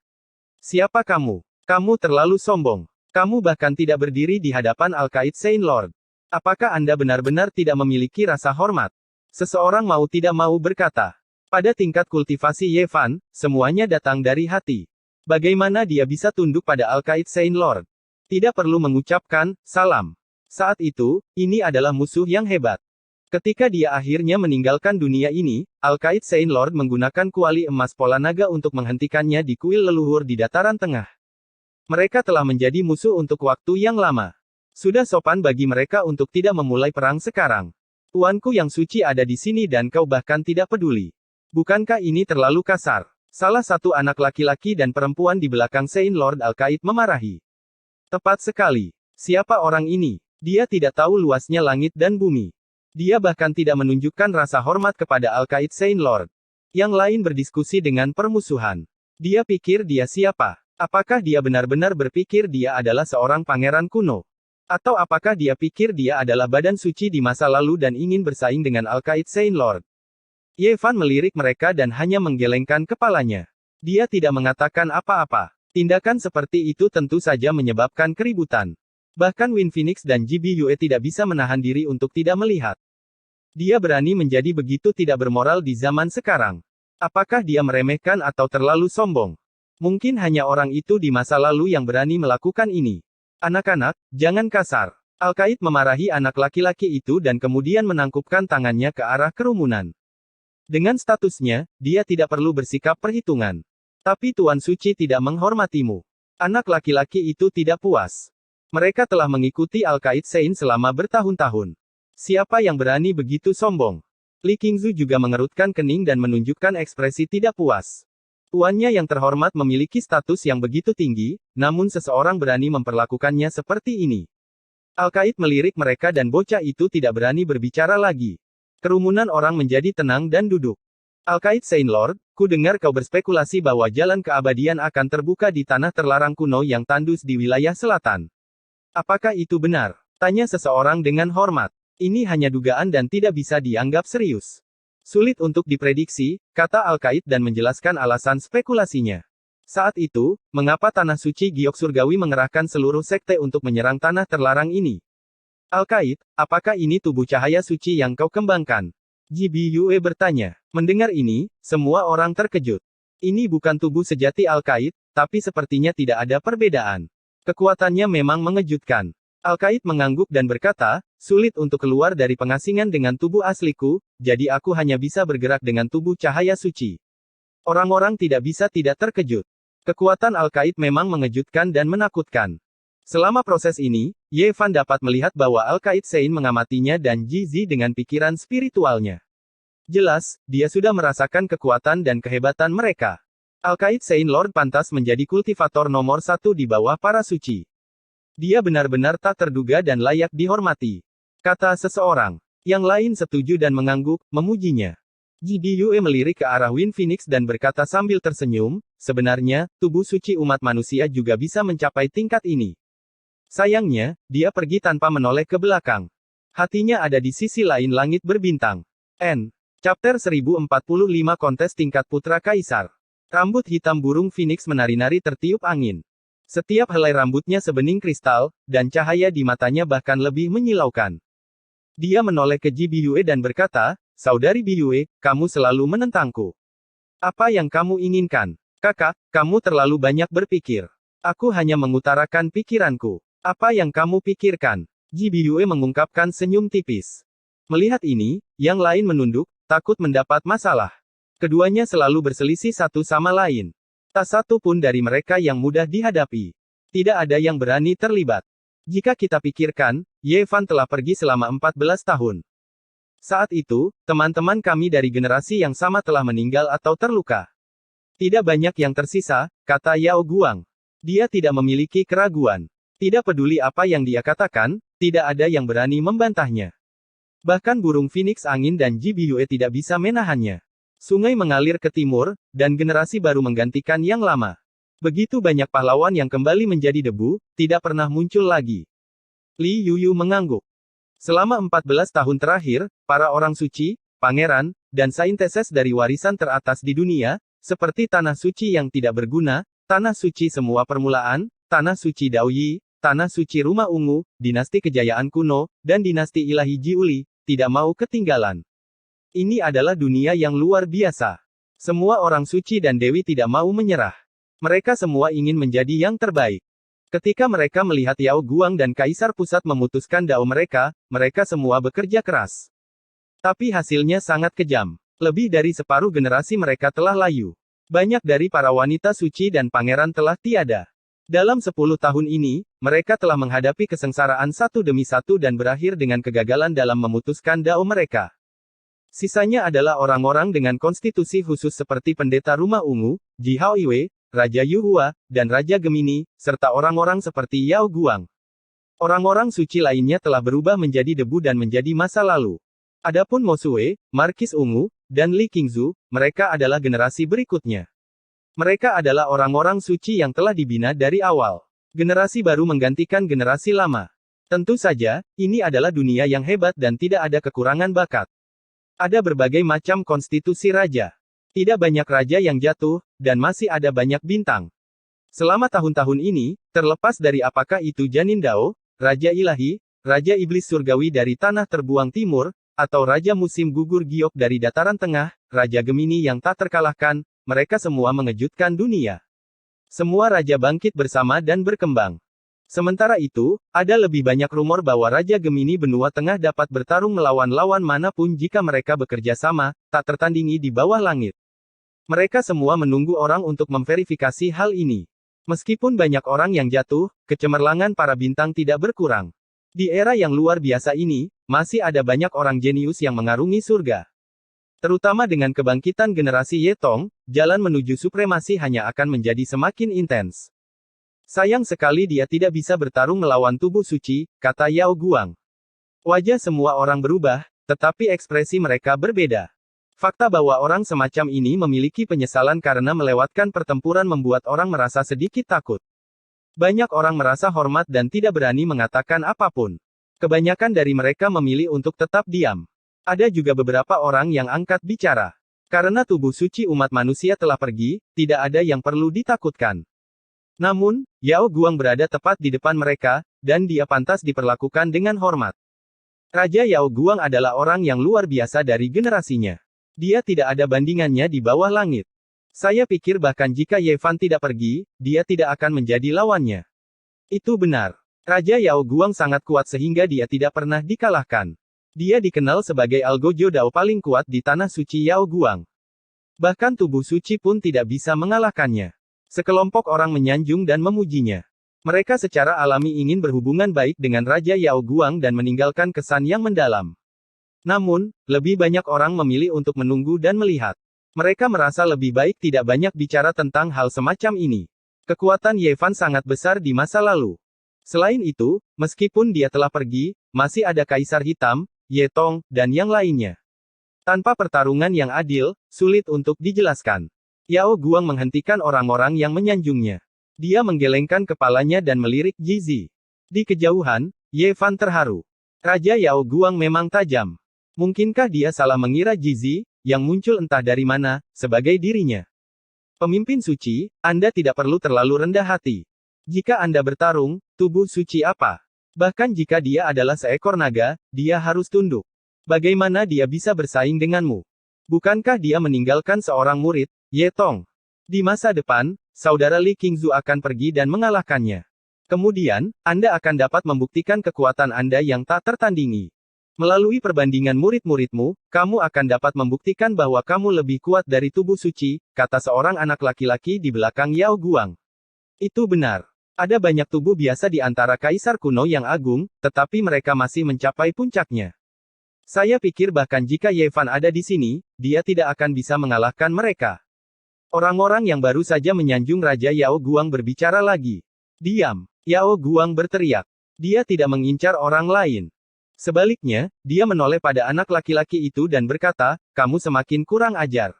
Siapa kamu? Kamu terlalu sombong. Kamu bahkan tidak berdiri di hadapan Al-Qaid Saint Lord. Apakah Anda benar-benar tidak memiliki rasa hormat? Seseorang mau tidak mau berkata. Pada tingkat kultivasi Ye Fan, semuanya datang dari hati. Bagaimana dia bisa tunduk pada Al-Qaid Saint Lord? Tidak perlu mengucapkan salam. Saat itu, ini adalah musuh yang hebat. Ketika dia akhirnya meninggalkan dunia ini, Al-Qaid Saint Lord menggunakan kuali emas pola naga untuk menghentikannya di kuil leluhur di dataran tengah. Mereka telah menjadi musuh untuk waktu yang lama. Sudah sopan bagi mereka untuk tidak memulai perang sekarang. Tuanku yang suci ada di sini dan kau bahkan tidak peduli. Bukankah ini terlalu kasar? Salah satu anak laki-laki dan perempuan di belakang Saint Lord Al-Qaid memarahi. Tepat sekali. Siapa orang ini? Dia tidak tahu luasnya langit dan bumi. Dia bahkan tidak menunjukkan rasa hormat kepada Al-Qaid Saint Lord. Yang lain berdiskusi dengan permusuhan. Dia pikir dia siapa? Apakah dia benar-benar berpikir dia adalah seorang pangeran kuno? Atau apakah dia pikir dia adalah badan suci di masa lalu dan ingin bersaing dengan Al-Qaid Saint Lord? Ye Fan melirik mereka dan hanya menggelengkan kepalanya. Dia tidak mengatakan apa-apa. Tindakan seperti itu tentu saja menyebabkan keributan. Bahkan Win Phoenix dan Ji Yue tidak bisa menahan diri untuk tidak melihat. Dia berani menjadi begitu tidak bermoral di zaman sekarang. Apakah dia meremehkan atau terlalu sombong? Mungkin hanya orang itu di masa lalu yang berani melakukan ini. Anak-anak, jangan kasar. Al-Qaid memarahi anak laki-laki itu dan kemudian menangkupkan tangannya ke arah kerumunan. Dengan statusnya, dia tidak perlu bersikap perhitungan. Tapi Tuan Suci tidak menghormatimu. Anak laki-laki itu tidak puas. Mereka telah mengikuti Al-Qaid Saint selama bertahun-tahun. Siapa yang berani begitu sombong? Li Qingzu juga mengerutkan kening dan menunjukkan ekspresi tidak puas. Tuannya yang terhormat memiliki status yang begitu tinggi, namun seseorang berani memperlakukannya seperti ini. Al-Qaid melirik mereka dan bocah itu tidak berani berbicara lagi. Kerumunan orang menjadi tenang dan duduk. Al-Qaid Saint Lord, ku dengar kau berspekulasi bahwa jalan keabadian akan terbuka di tanah terlarang kuno yang tandus di wilayah selatan. Apakah itu benar? Tanya seseorang dengan hormat. Ini hanya dugaan dan tidak bisa dianggap serius. Sulit untuk diprediksi, kata Al-Qaid dan menjelaskan alasan spekulasinya. Saat itu, mengapa Tanah Suci Giok Surgawi mengerahkan seluruh sekte untuk menyerang tanah terlarang ini? Al-Qaid, apakah ini tubuh cahaya suci yang kau kembangkan? Ji Yue bertanya. Mendengar ini, semua orang terkejut. Ini bukan tubuh sejati Al-Qaid, tapi sepertinya tidak ada perbedaan. Kekuatannya memang mengejutkan. Al-Qaid mengangguk dan berkata, sulit untuk keluar dari pengasingan dengan tubuh asliku, jadi aku hanya bisa bergerak dengan tubuh cahaya suci. Orang-orang tidak bisa tidak terkejut. Kekuatan Al-Qaid memang mengejutkan dan menakutkan. Selama proses ini, Ye Fan dapat melihat bahwa Al-Qaid Saint mengamatinya dan Ji Zi dengan pikiran spiritualnya. Jelas, dia sudah merasakan kekuatan dan kehebatan mereka. Al-Qaid Saint Lord pantas menjadi kultivator nomor 1 di bawah para suci. Dia benar-benar tak terduga dan layak dihormati. Kata seseorang. Yang lain setuju dan mengangguk, memujinya. Ji Yue melirik ke arah Win Phoenix dan berkata sambil tersenyum, sebenarnya, tubuh suci umat manusia juga bisa mencapai tingkat ini. Sayangnya, dia pergi tanpa menoleh ke belakang. Hatinya ada di sisi lain langit berbintang. N. Chapter 1045 Kontes Tingkat Putra Kaisar. Rambut hitam burung Phoenix menari-nari tertiup angin. Setiap helai rambutnya sebening kristal, dan cahaya di matanya bahkan lebih menyilaukan. Dia menoleh ke Ji Yue dan berkata, Saudari Yue, kamu selalu menentangku. Apa yang kamu inginkan? Kakak, kamu terlalu banyak berpikir. Aku hanya mengutarakan pikiranku. Apa yang kamu pikirkan? Ji Yue mengungkapkan senyum tipis. Melihat ini, yang lain menunduk, takut mendapat masalah. Keduanya selalu berselisih satu sama lain. Tak satu pun dari mereka yang mudah dihadapi. Tidak ada yang berani terlibat. Jika kita pikirkan, Ye Fan telah pergi selama 14 tahun. Saat itu, teman-teman kami dari generasi yang sama telah meninggal atau terluka. Tidak banyak yang tersisa, kata Yao Guang. Dia tidak memiliki keraguan. Tidak peduli apa yang dia katakan, tidak ada yang berani membantahnya. Bahkan burung Phoenix angin dan Ji Yue tidak bisa menahannya. Sungai mengalir ke timur, dan generasi baru menggantikan yang lama. Begitu banyak pahlawan yang kembali menjadi debu, tidak pernah muncul lagi. Li Yuyu mengangguk. Selama 14 tahun terakhir, para orang suci, pangeran, dan sainteses dari warisan teratas di dunia, seperti tanah suci yang tidak berguna, tanah suci semua permulaan, tanah suci Daoyi, tanah suci rumah ungu, dinasti kejayaan kuno, dan dinasti ilahi Jiuli, tidak mau ketinggalan. Ini adalah dunia yang luar biasa. Semua orang suci dan dewi tidak mau menyerah. Mereka semua ingin menjadi yang terbaik. Ketika mereka melihat Yao Guang dan Kaisar Pusat memutuskan dao mereka, mereka semua bekerja keras. Tapi hasilnya sangat kejam. Lebih dari separuh generasi mereka telah layu. Banyak dari para wanita suci dan pangeran telah tiada. Dalam 10 tahun ini, mereka telah menghadapi kesengsaraan satu demi satu dan berakhir dengan kegagalan dalam memutuskan dao mereka. Sisanya adalah orang-orang dengan konstitusi khusus seperti pendeta rumah ungu, Ji Hao Iwe, Raja Yuhua, dan Raja Gemini, serta orang-orang seperti Yao Guang. Orang-orang suci lainnya telah berubah menjadi debu dan menjadi masa lalu. Adapun Mo Xue, Markis Ungu, dan Li Qingzu, mereka adalah generasi berikutnya. Mereka adalah orang-orang suci yang telah dibina dari awal. Generasi baru menggantikan generasi lama. Tentu saja, ini adalah dunia yang hebat dan tidak ada kekurangan bakat. Ada berbagai macam konstitusi raja. Tidak banyak raja yang jatuh, dan masih ada banyak bintang. Selama tahun-tahun ini, terlepas dari apakah itu Janin Dao, Raja Ilahi, Raja Iblis Surgawi dari Tanah Terbuang Timur, atau Raja Musim Gugur Giok dari Dataran Tengah, Raja Gemini yang tak terkalahkan, mereka semua mengejutkan dunia. Semua raja bangkit bersama dan berkembang. Sementara itu, ada lebih banyak rumor bahwa Raja Gemini Benua Tengah dapat bertarung melawan lawan manapun jika mereka bekerja sama, tak tertandingi di bawah langit. Mereka semua menunggu orang untuk memverifikasi hal ini. Meskipun banyak orang yang jatuh, kecemerlangan para bintang tidak berkurang. Di era yang luar biasa ini, masih ada banyak orang jenius yang mengarungi surga. Terutama dengan kebangkitan generasi Yetong, jalan menuju supremasi hanya akan menjadi semakin intens. Sayang sekali dia tidak bisa bertarung melawan tubuh suci, kata Yao Guang. Wajah semua orang berubah, tetapi ekspresi mereka berbeda. Fakta bahwa orang semacam ini memiliki penyesalan karena melewatkan pertempuran membuat orang merasa sedikit takut. Banyak orang merasa hormat dan tidak berani mengatakan apapun. Kebanyakan dari mereka memilih untuk tetap diam. Ada juga beberapa orang yang angkat bicara. Karena tubuh suci umat manusia telah pergi, tidak ada yang perlu ditakutkan. Namun, Yao Guang berada tepat di depan mereka, dan dia pantas diperlakukan dengan hormat. Raja Yao Guang adalah orang yang luar biasa dari generasinya. Dia tidak ada bandingannya di bawah langit. Saya pikir bahkan jika Ye Fan tidak pergi, dia tidak akan menjadi lawannya. Itu benar. Raja Yao Guang sangat kuat sehingga dia tidak pernah dikalahkan. Dia dikenal sebagai Algojo Dao paling kuat di tanah suci Yao Guang. Bahkan tubuh suci pun tidak bisa mengalahkannya. Sekelompok orang menyanjung dan memujinya. Mereka secara alami ingin berhubungan baik dengan Raja Yao Guang dan meninggalkan kesan yang mendalam. Namun, lebih banyak orang memilih untuk menunggu dan melihat. Mereka merasa lebih baik tidak banyak bicara tentang hal semacam ini. Kekuatan Ye Fan sangat besar di masa lalu. Selain itu, meskipun dia telah pergi, masih ada Kaisar Hitam, Ye Tong, dan yang lainnya. Tanpa pertarungan yang adil, sulit untuk dijelaskan. Yao Guang menghentikan orang-orang yang menyanjungnya. Dia menggelengkan kepalanya dan melirik Jizi. Di kejauhan, Ye Fan terharu. Raja Yao Guang memang tajam. Mungkinkah dia salah mengira Jizi, yang muncul entah dari mana, sebagai dirinya? Pemimpin suci, Anda tidak perlu terlalu rendah hati. Jika Anda bertarung, tubuh suci apa? Bahkan jika dia adalah seekor naga, dia harus tunduk. Bagaimana dia bisa bersaing denganmu? Bukankah dia meninggalkan seorang murid, Ye Tong? Di masa depan, saudara Li Qingzu akan pergi dan mengalahkannya. Kemudian, Anda akan dapat membuktikan kekuatan Anda yang tak tertandingi. Melalui perbandingan murid-muridmu, kamu akan dapat membuktikan bahwa kamu lebih kuat dari tubuh suci, kata seorang anak laki-laki di belakang Yao Guang. Itu benar. Ada banyak tubuh biasa di antara kaisar kuno yang agung, tetapi mereka masih mencapai puncaknya. Saya pikir bahkan jika Ye Fan ada di sini, dia tidak akan bisa mengalahkan mereka. Orang-orang yang baru saja menyanjung Raja Yao Guang berbicara lagi. Diam. Yao Guang berteriak. Dia tidak mengincar orang lain. Sebaliknya, dia menoleh pada anak laki-laki itu dan berkata, kamu semakin kurang ajar.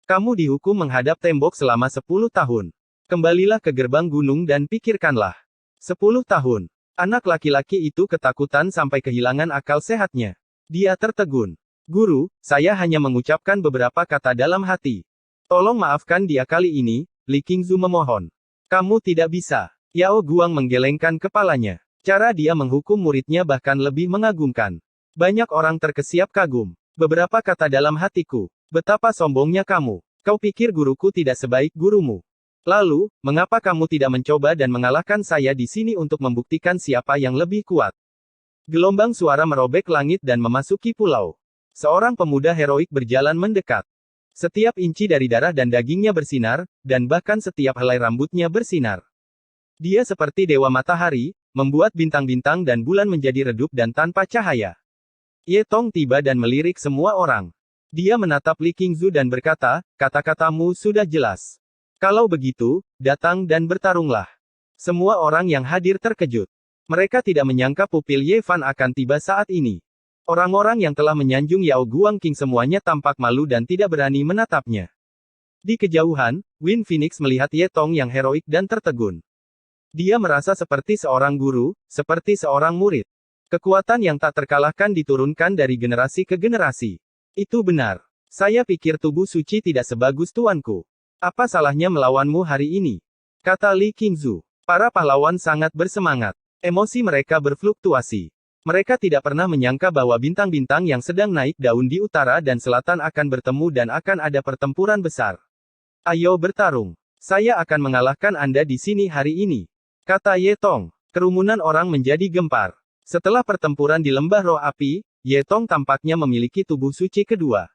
Kamu dihukum menghadap tembok selama 10 tahun. Kembalilah ke gerbang gunung dan pikirkanlah. 10 tahun. Anak laki-laki itu ketakutan sampai kehilangan akal sehatnya. Dia tertegun. Guru, saya hanya mengucapkan beberapa kata dalam hati. Tolong maafkan dia kali ini, Li Qingzu memohon. Kamu tidak bisa. Yao Guang menggelengkan kepalanya. Cara dia menghukum muridnya bahkan lebih mengagumkan. Banyak orang terkesiap kagum. Beberapa kata dalam hatiku. Betapa sombongnya kamu. Kau pikir guruku tidak sebaik gurumu. Lalu, mengapa kamu tidak mencoba dan mengalahkan saya di sini untuk membuktikan siapa yang lebih kuat? Gelombang suara merobek langit dan memasuki pulau. Seorang pemuda heroik berjalan mendekat. Setiap inci dari darah dan dagingnya bersinar, dan bahkan setiap helai rambutnya bersinar. Dia seperti dewa matahari, membuat bintang-bintang dan bulan menjadi redup dan tanpa cahaya. Ye Tong tiba dan melirik semua orang. Dia menatap Li Qingzu dan berkata, kata-katamu sudah jelas. Kalau begitu, datang dan bertarunglah. Semua orang yang hadir terkejut. Mereka tidak menyangka pupil Ye Fan akan tiba saat ini. Orang-orang yang telah menyanjung Yao Guang King semuanya tampak malu dan tidak berani menatapnya. Di kejauhan, Win Phoenix melihat Ye Tong yang heroik dan tertegun. Dia merasa seperti seorang guru, seperti seorang murid. Kekuatan yang tak terkalahkan diturunkan dari generasi ke generasi. Itu benar. Saya pikir tubuh suci tidak sebagus tuanku. Apa salahnya melawanmu hari ini? Kata Li Qingzu. Para pahlawan sangat bersemangat. Emosi mereka berfluktuasi. Mereka tidak pernah menyangka bahwa bintang-bintang yang sedang naik daun di utara dan selatan akan bertemu dan akan ada pertempuran besar. Ayo bertarung. Saya akan mengalahkan Anda di sini hari ini. Kata Ye Tong. Kerumunan orang menjadi gempar. Setelah pertempuran di lembah roh api, Ye Tong tampaknya memiliki tubuh suci kedua.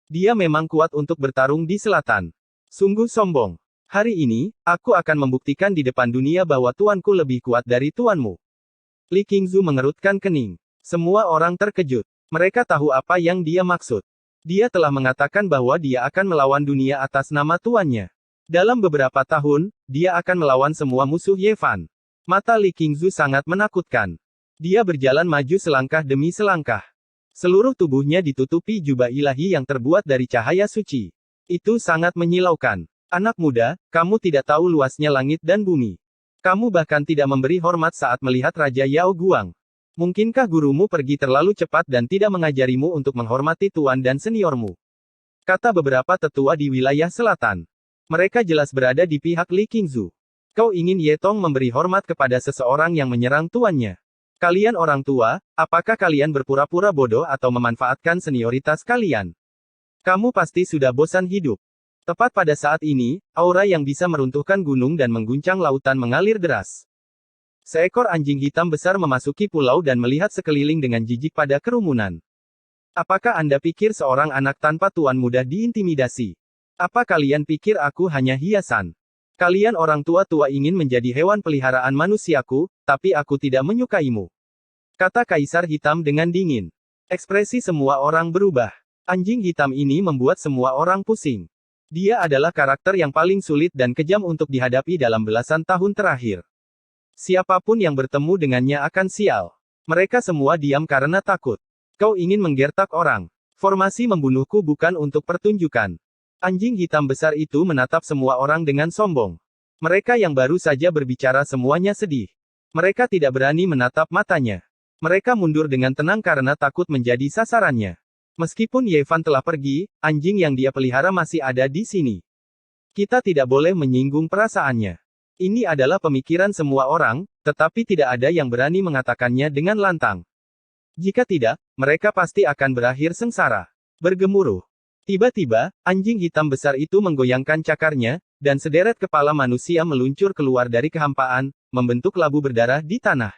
Dia memang kuat untuk bertarung di selatan. Sungguh sombong. Hari ini, aku akan membuktikan di depan dunia bahwa tuanku lebih kuat dari tuanmu. Li Qingzu mengerutkan kening. Semua orang terkejut. Mereka tahu apa yang dia maksud. Dia telah mengatakan bahwa dia akan melawan dunia atas nama tuannya. Dalam beberapa tahun, dia akan melawan semua musuh Ye Fan. Mata Li Qingzu sangat menakutkan. Dia berjalan maju selangkah demi selangkah. Seluruh tubuhnya ditutupi jubah ilahi yang terbuat dari cahaya suci. Itu sangat menyilaukan. Anak muda, kamu tidak tahu luasnya langit dan bumi. Kamu bahkan tidak memberi hormat saat melihat Raja Yao Guang. Mungkinkah gurumu pergi terlalu cepat dan tidak mengajarimu untuk menghormati tuan dan seniormu? Kata beberapa tetua di wilayah selatan. Mereka jelas berada di pihak Li Qingzu. Kau ingin Ye Tong memberi hormat kepada seseorang yang menyerang tuannya. Kalian orang tua, apakah kalian berpura-pura bodoh atau memanfaatkan senioritas kalian? Kamu pasti sudah bosan hidup. Tepat pada saat ini, aura yang bisa meruntuhkan gunung dan mengguncang lautan mengalir deras. Seekor anjing hitam besar memasuki pulau dan melihat sekeliling dengan jijik pada kerumunan. Apakah Anda pikir seorang anak tanpa tuan mudah diintimidasi? Apa kalian pikir aku hanya hiasan? Kalian orang tua-tua ingin menjadi hewan peliharaan manusiaku, tapi aku tidak menyukaimu. Kata Kaisar Hitam dengan dingin. Ekspresi semua orang berubah. Anjing hitam ini membuat semua orang pusing. Dia adalah karakter yang paling sulit dan kejam untuk dihadapi dalam belasan tahun terakhir. Siapapun yang bertemu dengannya akan sial. Mereka semua diam karena takut. Kau ingin menggertak orang. Formasi membunuhku bukan untuk pertunjukan. Anjing hitam besar itu menatap semua orang dengan sombong. Mereka yang baru saja berbicara semuanya sedih. Mereka tidak berani menatap matanya. Mereka mundur dengan tenang karena takut menjadi sasarannya. Meskipun Ye Fan telah pergi, anjing yang dia pelihara masih ada di sini. Kita tidak boleh menyinggung perasaannya. Ini adalah pemikiran semua orang, tetapi tidak ada yang berani mengatakannya dengan lantang. Jika tidak, mereka pasti akan berakhir sengsara. Bergemuruh. Tiba-tiba, anjing hitam besar itu menggoyangkan cakarnya, dan sederet kepala manusia meluncur keluar dari kehampaan, membentuk labu berdarah di tanah.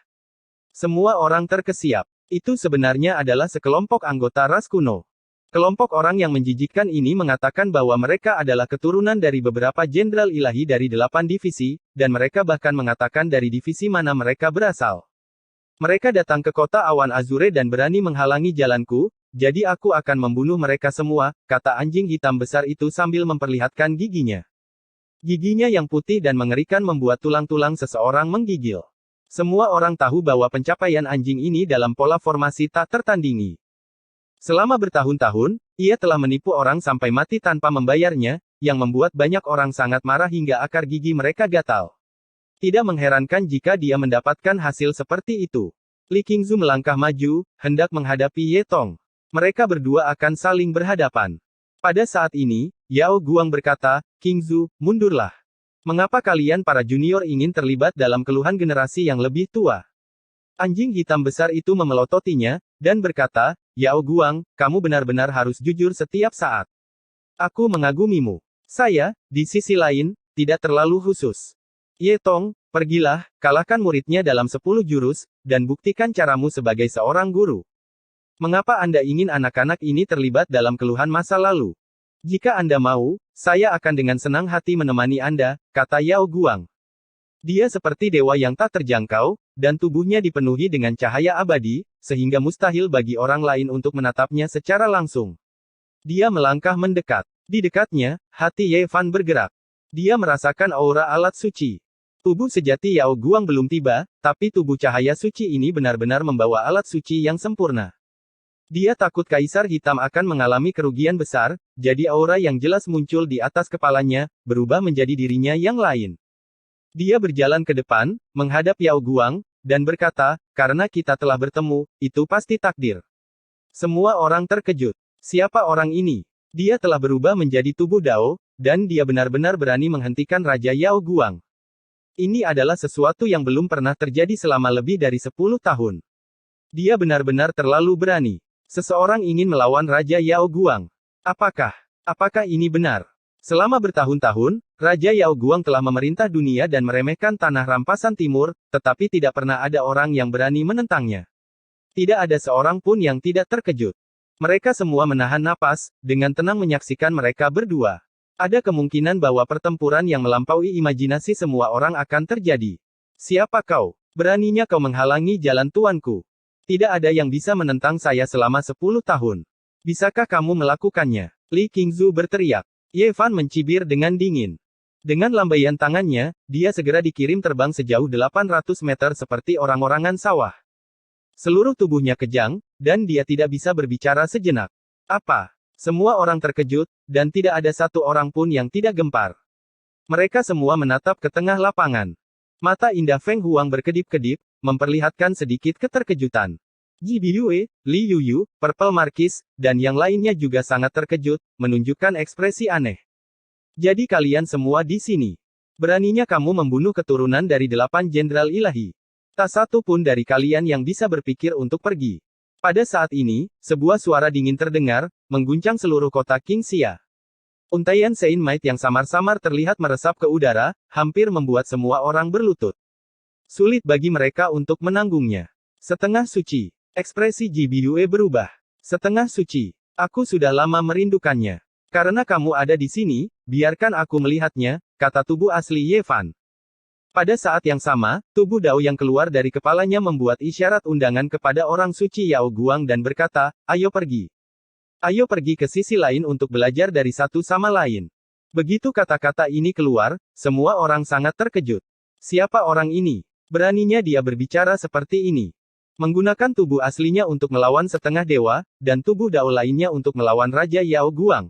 Semua orang terkesiap. Itu sebenarnya adalah sekelompok anggota ras kuno. Kelompok orang yang menjijikkan ini mengatakan bahwa mereka adalah keturunan dari beberapa jenderal ilahi dari 8 divisi, dan mereka bahkan mengatakan dari divisi mana mereka berasal. Mereka datang ke kota awan Azure dan berani menghalangi jalanku, jadi aku akan membunuh mereka semua, kata anjing hitam besar itu sambil memperlihatkan giginya. Giginya yang putih dan mengerikan membuat tulang-tulang seseorang menggigil. Semua orang tahu bahwa pencapaian anjing ini dalam pola formasi tak tertandingi. Selama bertahun-tahun, ia telah menipu orang sampai mati tanpa membayarnya, yang membuat banyak orang sangat marah hingga akar gigi mereka gatal. Tidak mengherankan jika dia mendapatkan hasil seperti itu. Li Qingzu melangkah maju, hendak menghadapi Ye Tong. Mereka berdua akan saling berhadapan. Pada saat ini, Yao Guang berkata, King Zhu, mundurlah. Mengapa kalian para junior ingin terlibat dalam keluhan generasi yang lebih tua? Anjing hitam besar itu memelototinya, dan berkata, Yao Guang, kamu benar-benar harus jujur setiap saat. Aku mengagumimu. Saya, di sisi lain, tidak terlalu khusus. Ye Tong, pergilah, kalahkan muridnya dalam 10 jurus, dan buktikan caramu sebagai seorang guru. Mengapa Anda ingin anak-anak ini terlibat dalam keluhan masa lalu? Jika Anda mau, saya akan dengan senang hati menemani Anda, kata Yao Guang. Dia seperti dewa yang tak terjangkau, dan tubuhnya dipenuhi dengan cahaya abadi, sehingga mustahil bagi orang lain untuk menatapnya secara langsung. Dia melangkah mendekat. Di dekatnya, hati Ye Fan bergerak. Dia merasakan aura alat suci. Tubuh sejati Yao Guang belum tiba, tapi tubuh cahaya suci ini benar-benar membawa alat suci yang sempurna. Dia takut Kaisar Hitam akan mengalami kerugian besar, jadi aura yang jelas muncul di atas kepalanya, berubah menjadi dirinya yang lain. Dia berjalan ke depan, menghadap Yao Guang, dan berkata, karena kita telah bertemu, itu pasti takdir. Semua orang terkejut. Siapa orang ini? Dia telah berubah menjadi tubuh Dao, dan dia benar-benar berani menghentikan Raja Yao Guang. Ini adalah sesuatu yang belum pernah terjadi selama lebih dari 10 tahun. Dia benar-benar terlalu berani. Seseorang ingin melawan Raja Yao Guang. Apakah ini benar? Selama bertahun-tahun, Raja Yao Guang telah memerintah dunia dan meremehkan tanah rampasan timur, tetapi tidak pernah ada orang yang berani menentangnya. Tidak ada seorang pun yang tidak terkejut. Mereka semua menahan napas, dengan tenang menyaksikan mereka berdua. Ada kemungkinan bahwa pertempuran yang melampaui imajinasi semua orang akan terjadi. Siapa kau? Beraninya kau menghalangi jalan tuanku? Tidak ada yang bisa menentang saya selama 10 tahun. Bisakah kamu melakukannya? Li Qingzu berteriak. Ye Fan mencibir dengan dingin. Dengan lambaian tangannya, dia segera dikirim terbang sejauh 800 meter seperti orang-orangan sawah. Seluruh tubuhnya kejang, dan dia tidak bisa berbicara sejenak. Apa? Semua orang terkejut, dan tidak ada satu orang pun yang tidak gempar. Mereka semua menatap ke tengah lapangan. Mata indah Feng Huang berkedip-kedip, memperlihatkan sedikit keterkejutan. Ji Biyue, Li Yuyu, Purple Marquis, dan yang lainnya juga sangat terkejut, menunjukkan ekspresi aneh. Jadi kalian semua di sini. Beraninya kamu membunuh keturunan dari 8 jenderal ilahi. Tak satu pun dari kalian yang bisa berpikir untuk pergi. Pada saat ini, sebuah suara dingin terdengar, mengguncang seluruh kota Qingxia. Untaian Saint Might yang samar-samar terlihat meresap ke udara, hampir membuat semua orang berlutut. Sulit bagi mereka untuk menanggungnya. Setengah suci. Ekspresi Ji Biyue berubah. Setengah suci. Aku sudah lama merindukannya. Karena kamu ada di sini, biarkan aku melihatnya, kata tubuh asli Ye Fan. Pada saat yang sama, tubuh Dao yang keluar dari kepalanya membuat isyarat undangan kepada orang suci Yao Guang dan berkata, ayo pergi. Ayo pergi ke sisi lain untuk belajar dari satu sama lain. Begitu kata-kata ini keluar, semua orang sangat terkejut. Siapa orang ini? Beraninya dia berbicara seperti ini. Menggunakan tubuh aslinya untuk melawan setengah dewa, dan tubuh Dao lainnya untuk melawan Raja Yao Guang.